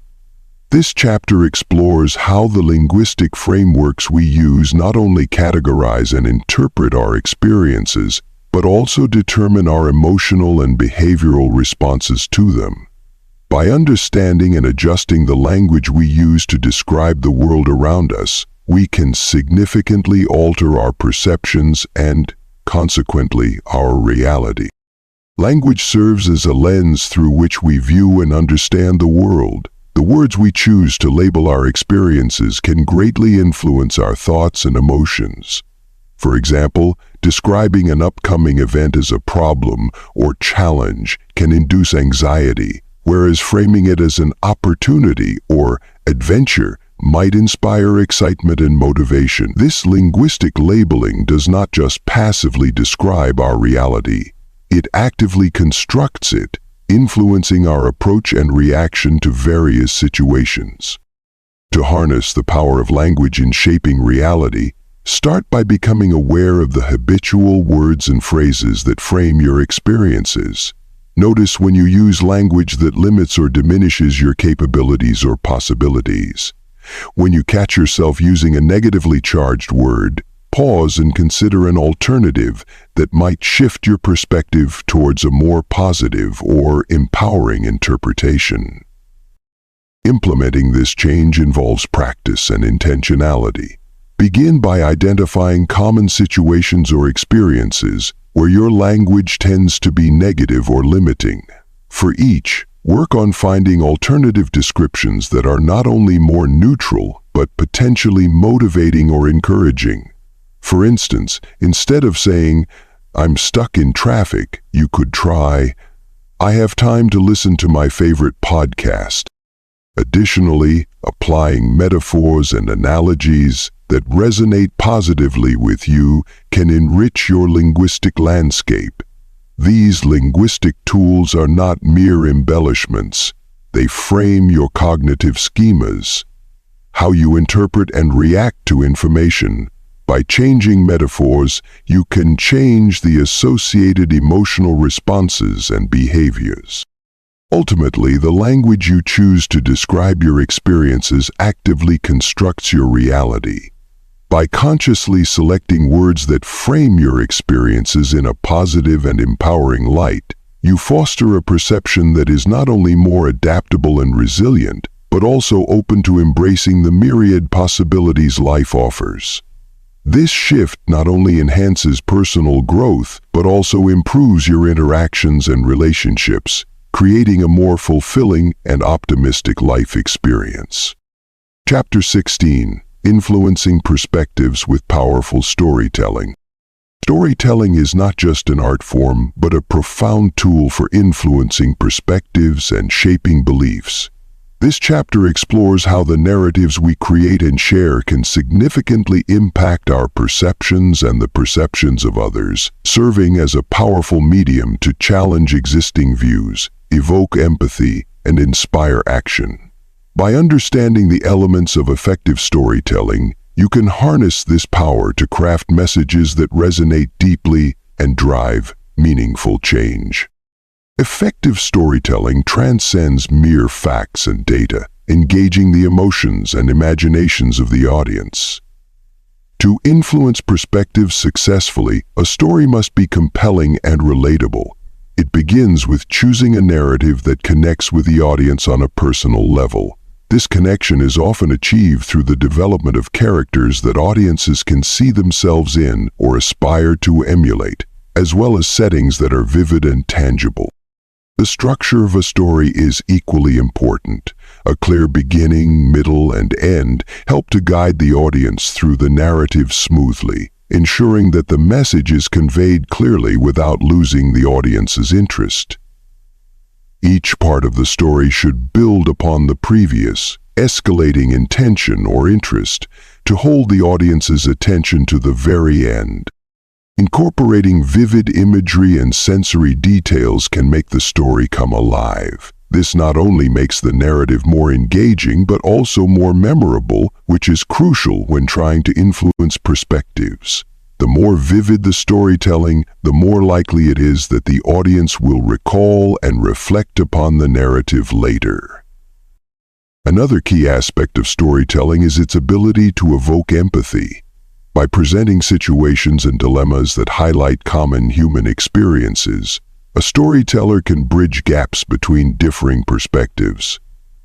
This chapter explores how the linguistic frameworks we use not only categorize and interpret our experiences, but also determine our emotional and behavioral responses to them. By understanding and adjusting the language we use to describe the world around us, we can significantly alter our perceptions and, consequently, our reality. Language serves as a lens through which we view and understand the world. The words we choose to label our experiences can greatly influence our thoughts and emotions. For example, describing an upcoming event as a problem or challenge can induce anxiety, whereas framing it as an opportunity or adventure might inspire excitement and motivation. This linguistic labeling does not just passively describe our reality. It actively constructs it, influencing our approach and reaction to various situations. To harness the power of language in shaping reality, start by becoming aware of the habitual words and phrases that frame your experiences. Notice when you use language that limits or diminishes your capabilities or possibilities. When you catch yourself using a negatively charged word, pause and consider an alternative that might shift your perspective towards a more positive or empowering interpretation. Implementing this change involves practice and intentionality. Begin by identifying common situations or experiences where your language tends to be negative or limiting. For each, work on finding alternative descriptions that are not only more neutral, but potentially motivating or encouraging. For instance, instead of saying, "I'm stuck in traffic," you could try, "I have time to listen to my favorite podcast." Additionally, applying metaphors and analogies that resonate positively with you can enrich your linguistic landscape. These linguistic tools are not mere embellishments. They frame your cognitive schemas, how you interpret and react to information. By changing metaphors, you can change the associated emotional responses and behaviors. Ultimately, the language you choose to describe your experiences actively constructs your reality. By consciously selecting words that frame your experiences in a positive and empowering light, you foster a perception that is not only more adaptable and resilient, but also open to embracing the myriad possibilities life offers. This shift not only enhances personal growth, but also improves your interactions and relationships, creating a more fulfilling and optimistic life experience. Chapter 16. Influencing Perspectives with Powerful Storytelling. Storytelling is not just an art form, but a profound tool for influencing perspectives and shaping beliefs. This chapter explores how the narratives we create and share can significantly impact our perceptions and the perceptions of others, serving as a powerful medium to challenge existing views, evoke empathy, and inspire action. By understanding the elements of effective storytelling, you can harness this power to craft messages that resonate deeply and drive meaningful change. Effective storytelling transcends mere facts and data, engaging the emotions and imaginations of the audience. To influence perspectives successfully, a story must be compelling and relatable. It begins with choosing a narrative that connects with the audience on a personal level. This connection is often achieved through the development of characters that audiences can see themselves in or aspire to emulate, as well as settings that are vivid and tangible. The structure of a story is equally important. A clear beginning, middle, and end help to guide the audience through the narrative smoothly, ensuring that the message is conveyed clearly without losing the audience's interest. Each part of the story should build upon the previous, escalating in tension or interest to hold the audience's attention to the very end. Incorporating vivid imagery and sensory details can make the story come alive. This not only makes the narrative more engaging but also more memorable, which is crucial when trying to influence perspectives. The more vivid the storytelling, the more likely it is that the audience will recall and reflect upon the narrative later. Another key aspect of storytelling is its ability to evoke empathy. By presenting situations and dilemmas that highlight common human experiences, a storyteller can bridge gaps between differing perspectives.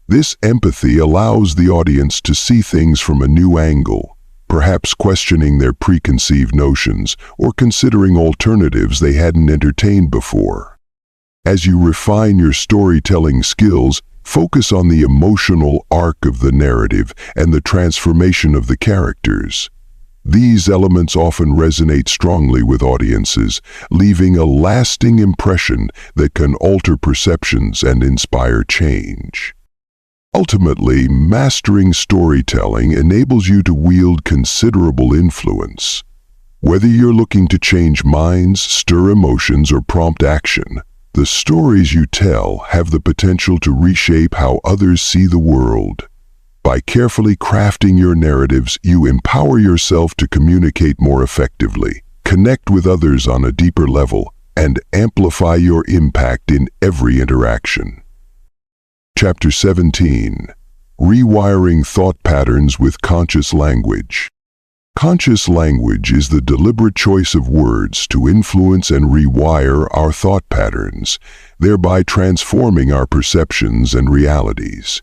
This empathy allows the audience to see things from a new angle, perhaps questioning their preconceived notions or considering alternatives they hadn't entertained before. As you refine your storytelling skills, focus on the emotional arc of the narrative and the transformation of the characters. These elements often resonate strongly with audiences, leaving a lasting impression that can alter perceptions and inspire change. Ultimately, mastering storytelling enables you to wield considerable influence. Whether you're looking to change minds, stir emotions, or prompt action, the stories you tell have the potential to reshape how others see the world. By carefully crafting your narratives, you empower yourself to communicate more effectively, connect with others on a deeper level, and amplify your impact in every interaction. Chapter 17. Rewiring Thought Patterns with Conscious Language. Conscious language is the deliberate choice of words to influence and rewire our thought patterns, thereby transforming our perceptions and realities.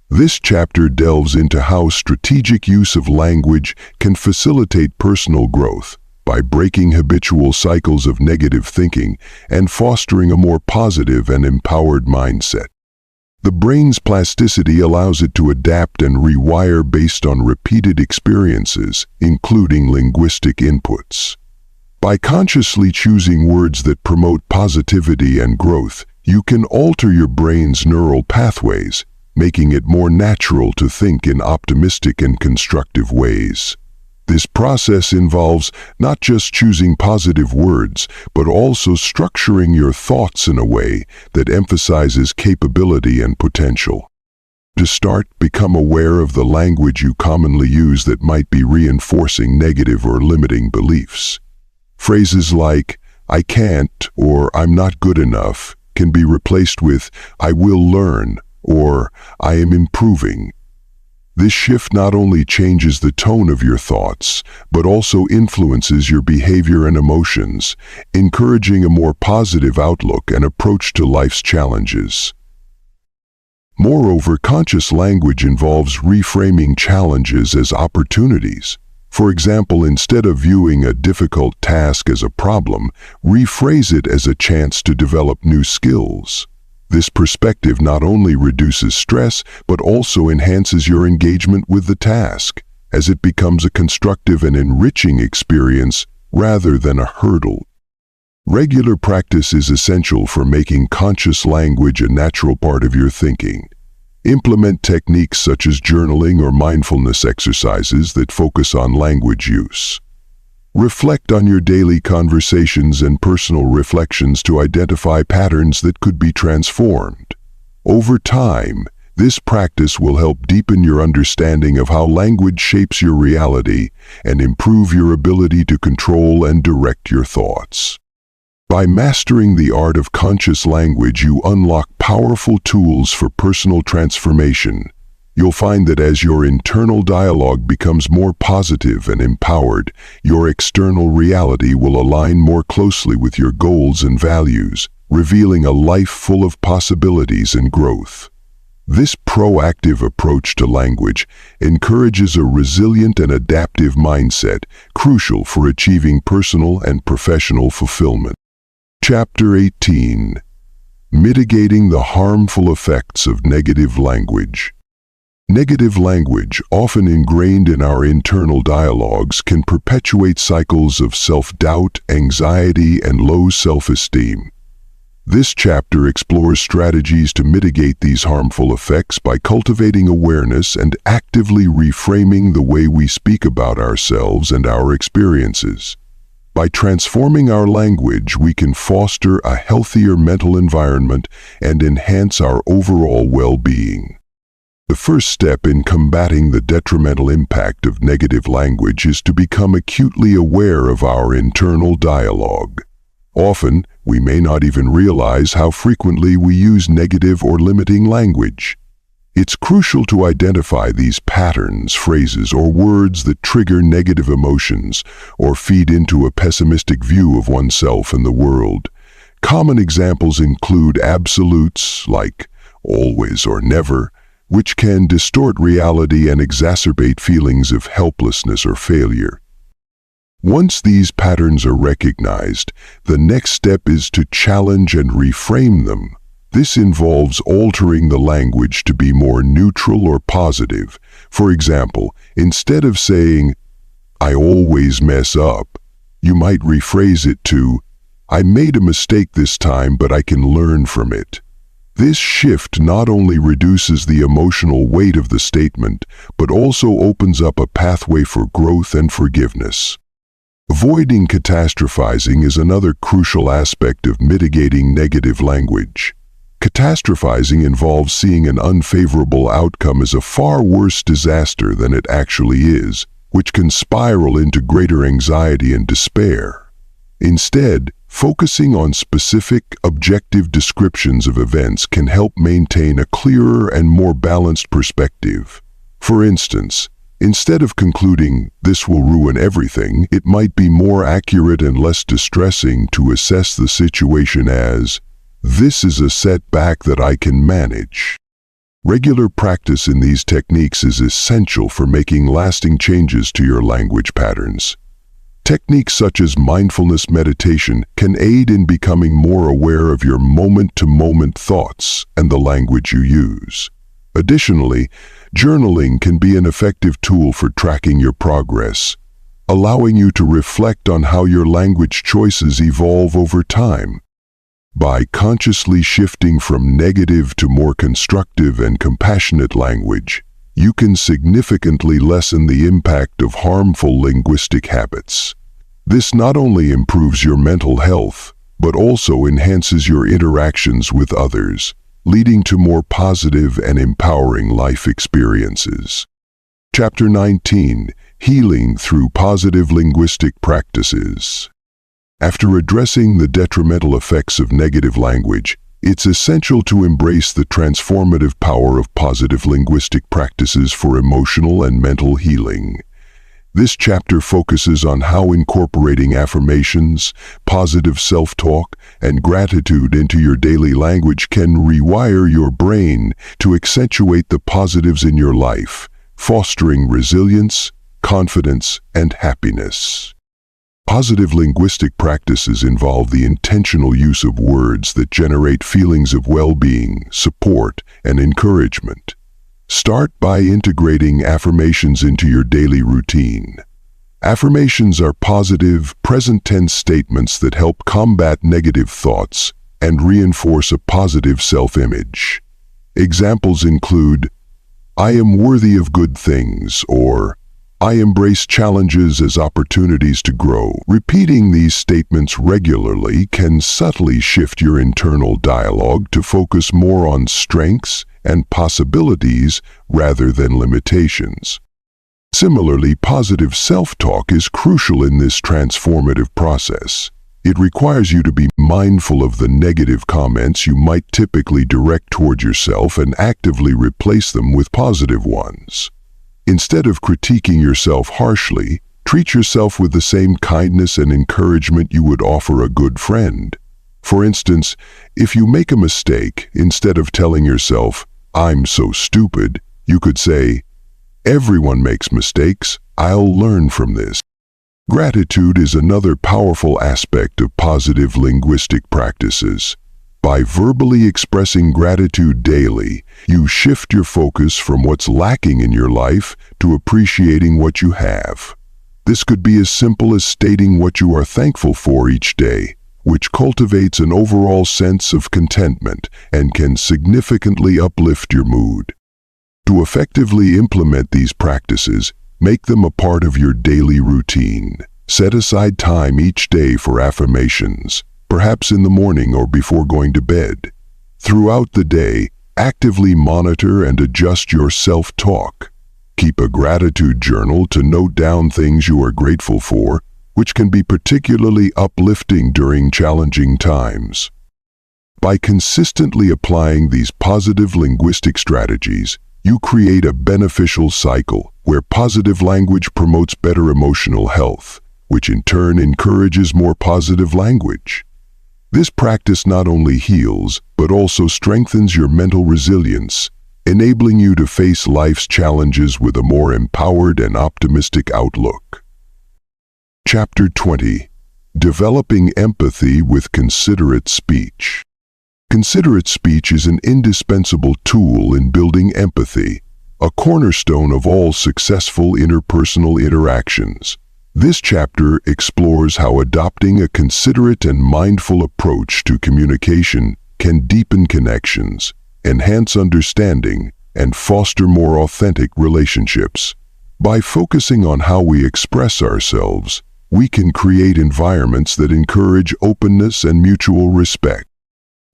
This chapter delves into how strategic use of language can facilitate personal growth by breaking habitual cycles of negative thinking and fostering a more positive and empowered mindset. The brain's plasticity allows it to adapt and rewire based on repeated experiences, including linguistic inputs. By consciously choosing words that promote positivity and growth, you can alter your brain's neural pathways, making it more natural to think in optimistic and constructive ways. This process involves not just choosing positive words, but also structuring your thoughts in a way that emphasizes capability and potential. To start, become aware of the language you commonly use that might be reinforcing negative or limiting beliefs. Phrases like, "I can't" or "I'm not good enough" can be replaced with, "I will learn" or "I am improving." This shift not only changes the tone of your thoughts, but also influences your behavior and emotions, encouraging a more positive outlook and approach to life's challenges. Moreover, conscious language involves reframing challenges as opportunities. For example, instead of viewing a difficult task as a problem, rephrase it as a chance to develop new skills. This perspective not only reduces stress, but also enhances your engagement with the task, as it becomes a constructive and enriching experience rather than a hurdle. Regular practice is essential for making conscious language a natural part of your thinking. Implement techniques such as journaling or mindfulness exercises that focus on language use. Reflect on your daily conversations and personal reflections to identify patterns that could be transformed. Over time, this practice will help deepen your understanding of how language shapes your reality and improve your ability to control and direct your thoughts. By mastering the art of conscious language, you unlock powerful tools for personal transformation. You'll find that as your internal dialogue becomes more positive and empowered, your external reality will align more closely with your goals and values, revealing a life full of possibilities and growth. This proactive approach to language encourages a resilient and adaptive mindset, crucial for achieving personal and professional fulfillment. Chapter 18. Mitigating the harmful effects of negative language. Negative language, often ingrained in our internal dialogues, can perpetuate cycles of self-doubt, anxiety, and low self-esteem. This chapter explores strategies to mitigate these harmful effects by cultivating awareness and actively reframing the way we speak about ourselves and our experiences. By transforming our language, we can foster a healthier mental environment and enhance our overall well-being. The first step in combating the detrimental impact of negative language is to become acutely aware of our internal dialogue. Often, we may not even realize how frequently we use negative or limiting language. It's crucial to identify these patterns, phrases, or words that trigger negative emotions or feed into a pessimistic view of oneself and the world. Common examples include absolutes like always or never, which can distort reality and exacerbate feelings of helplessness or failure. Once these patterns are recognized, the next step is to challenge and reframe them. This involves altering the language to be more neutral or positive. For example, instead of saying, "I always mess up," you might rephrase it to, "I made a mistake this time, but I can learn from it." This shift not only reduces the emotional weight of the statement, but also opens up a pathway for growth and forgiveness. Avoiding catastrophizing is another crucial aspect of mitigating negative language. Catastrophizing involves seeing an unfavorable outcome as a far worse disaster than it actually is, which can spiral into greater anxiety and despair. Instead, focusing on specific, objective descriptions of events can help maintain a clearer and more balanced perspective. For instance, instead of concluding, "This will ruin everything," it might be more accurate and less distressing to assess the situation as, "This is a setback that I can manage." Regular practice in these techniques is essential for making lasting changes to your language patterns. Techniques such as mindfulness meditation can aid in becoming more aware of your moment-to-moment thoughts and the language you use. Additionally, journaling can be an effective tool for tracking your progress, allowing you to reflect on how your language choices evolve over time. By consciously shifting from negative to more constructive and compassionate language, you can significantly lessen the impact of harmful linguistic habits. This not only improves your mental health, but also enhances your interactions with others, leading to more positive and empowering life experiences. Chapter 19: Healing Through Positive Linguistic Practices. After addressing the detrimental effects of negative language, it's essential to embrace the transformative power of positive linguistic practices for emotional and mental healing. This chapter focuses on how incorporating affirmations, positive self-talk, and gratitude into your daily language can rewire your brain to accentuate the positives in your life, fostering resilience, confidence, and happiness. Positive linguistic practices involve the intentional use of words that generate feelings of well-being, support, and encouragement. Start by integrating affirmations into your daily routine. Affirmations are positive, present-tense statements that help combat negative thoughts and reinforce a positive self-image. Examples include, "I am worthy of good things," or "I embrace challenges as opportunities to grow." Repeating these statements regularly can subtly shift your internal dialogue to focus more on strengths and possibilities rather than limitations. Similarly, positive self-talk is crucial in this transformative process. It requires you to be mindful of the negative comments you might typically direct toward yourself and actively replace them with positive ones. Instead of critiquing yourself harshly, treat yourself with the same kindness and encouragement you would offer a good friend. For instance, if you make a mistake, instead of telling yourself, "I'm so stupid," you could say, "Everyone makes mistakes, I'll learn from this." Gratitude is another powerful aspect of positive linguistic practices. By verbally expressing gratitude daily, you shift your focus from what's lacking in your life to appreciating what you have. This could be as simple as stating what you are thankful for each day, which cultivates an overall sense of contentment and can significantly uplift your mood. To effectively implement these practices, make them a part of your daily routine. Set aside time each day for affirmations, perhaps in the morning or before going to bed. Throughout the day, actively monitor and adjust your self-talk. Keep a gratitude journal to note down things you are grateful for, which can be particularly uplifting during challenging times. By consistently applying these positive linguistic strategies, you create a beneficial cycle where positive language promotes better emotional health, which in turn encourages more positive language. This practice not only heals, but also strengthens your mental resilience, enabling you to face life's challenges with a more empowered and optimistic outlook. Chapter 20. Developing Empathy with Considerate Speech. Considerate speech is an indispensable tool in building empathy, a cornerstone of all successful interpersonal interactions. This chapter explores how adopting a considerate and mindful approach to communication can deepen connections, enhance understanding, and foster more authentic relationships. By focusing on how we express ourselves, we can create environments that encourage openness and mutual respect.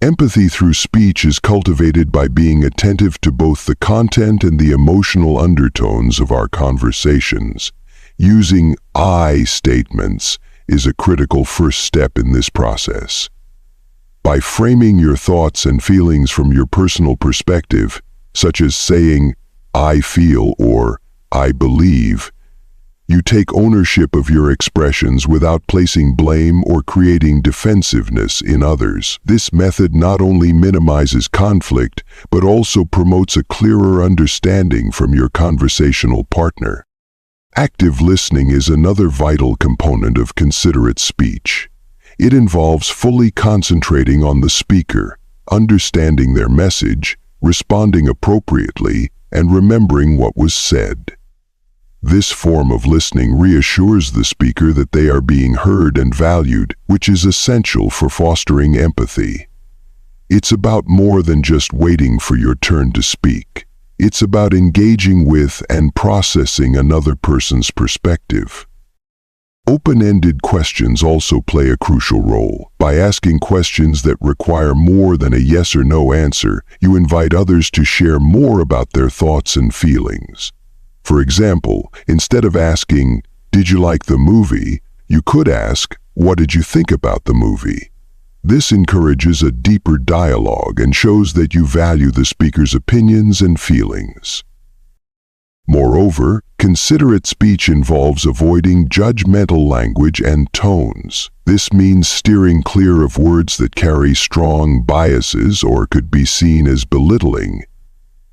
Empathy through speech is cultivated by being attentive to both the content and the emotional undertones of our conversations. Using I statements is a critical first step in this process. By framing your thoughts and feelings from your personal perspective, such as saying, I feel or I believe, you take ownership of your expressions without placing blame or creating defensiveness in others. This method not only minimizes conflict, but also promotes a clearer understanding from your conversational partner. Active listening is another vital component of considerate speech. It involves fully concentrating on the speaker, understanding their message, responding appropriately, and remembering what was said. This form of listening reassures the speaker that they are being heard and valued, which is essential for fostering empathy. It's about more than just waiting for your turn to speak. It's about engaging with and processing another person's perspective. Open-ended questions also play a crucial role. By asking questions that require more than a yes or no answer, you invite others to share more about their thoughts and feelings. For example, instead of asking, "Did you like the movie?" you could ask, "What did you think about the movie?" This encourages a deeper dialogue and shows that you value the speaker's opinions and feelings. Moreover, considerate speech involves avoiding judgmental language and tones. This means steering clear of words that carry strong biases or could be seen as belittling.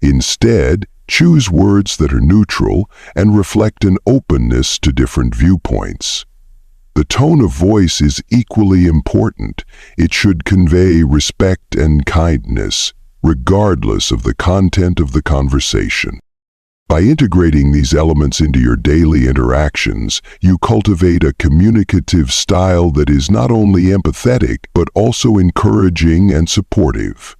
Instead, choose words that are neutral and reflect an openness to different viewpoints. The tone of voice is equally important. It should convey respect and kindness, regardless of the content of the conversation. By integrating these elements into your daily interactions, you cultivate a communicative style that is not only empathetic, but also encouraging and supportive.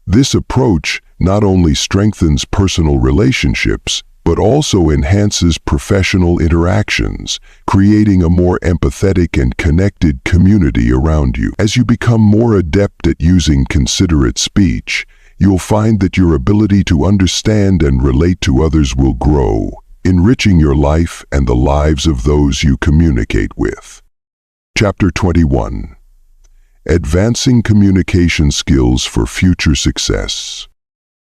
This approach not only strengthens personal relationships, but also enhances professional interactions, creating a more empathetic and connected community around you. As you become more adept at using considerate speech, you'll find that your ability to understand and relate to others will grow, enriching your life and the lives of those you communicate with. Chapter 21. Advancing Communication Skills for Future Success.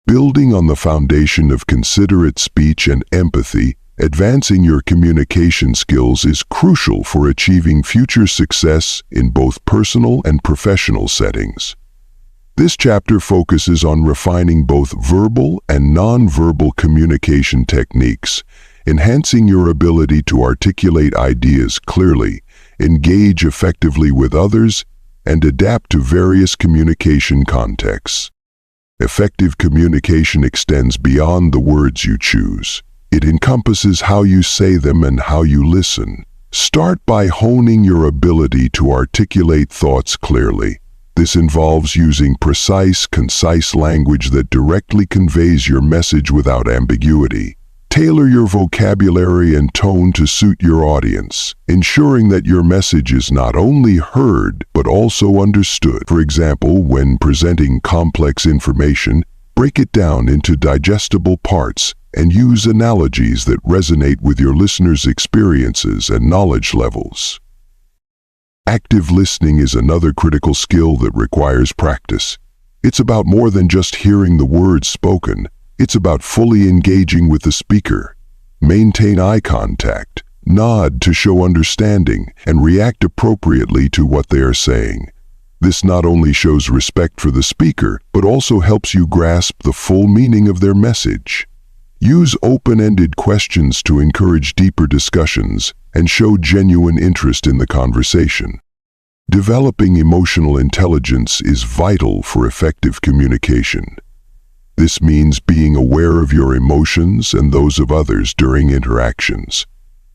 Building on the foundation of considerate speech and empathy, advancing your communication skills is crucial for achieving future success in both personal and professional settings. This chapter focuses on refining both verbal and non-verbal communication techniques, enhancing your ability to articulate ideas clearly, engage effectively with others, and adapt to various communication contexts. Effective communication extends beyond the words you choose. It encompasses how you say them and how you listen. Start by honing your ability to articulate thoughts clearly. This involves using precise, concise language that directly conveys your message without ambiguity. Tailor your vocabulary and tone to suit your audience, ensuring that your message is not only heard but also understood. For example, when presenting complex information, break it down into digestible parts and use analogies that resonate with your listeners' experiences and knowledge levels. Active listening is another critical skill that requires practice. It's about more than just hearing the words spoken. It's about fully engaging with the speaker. Maintain eye contact, nod to show understanding, and react appropriately to what they are saying. This not only shows respect for the speaker, but also helps you grasp the full meaning of their message. Use open-ended questions to encourage deeper discussions and show genuine interest in the conversation. Developing emotional intelligence is vital for effective communication. This means being aware of your emotions and those of others during interactions.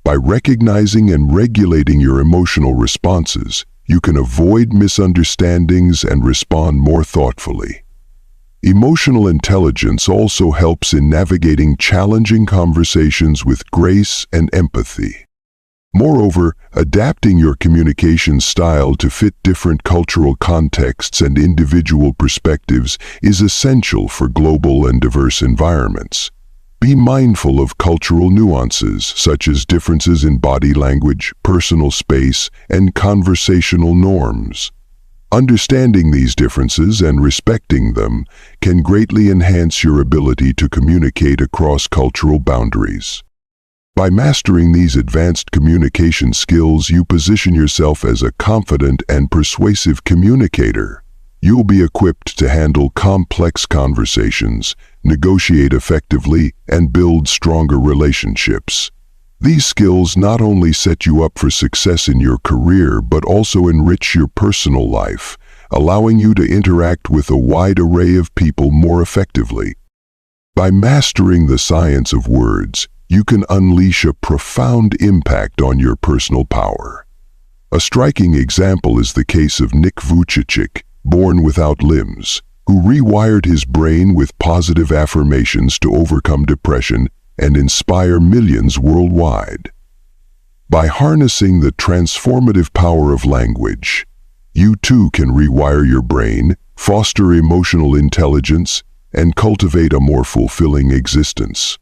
By recognizing and regulating your emotional responses, you can avoid misunderstandings and respond more thoughtfully. Emotional intelligence also helps in navigating challenging conversations with grace and empathy. Moreover, adapting your communication style to fit different cultural contexts and individual perspectives is essential for global and diverse environments. Be mindful of cultural nuances such as differences in body language, personal space, and conversational norms. Understanding these differences and respecting them can greatly enhance your ability to communicate across cultural boundaries. By mastering these advanced communication skills, you position yourself as a confident and persuasive communicator. You'll be equipped to handle complex conversations, negotiate effectively, and build stronger relationships. These skills not only set you up for success in your career, but also enrich your personal life, allowing you to interact with a wide array of people more effectively. By mastering the science of words, you can unleash a profound impact on your personal power. A striking example is the case of Nick Vujicic, born without limbs, who rewired his brain with positive affirmations to overcome depression and inspire millions worldwide. By harnessing the transformative power of language, you too can rewire your brain, foster emotional intelligence, and cultivate a more fulfilling existence.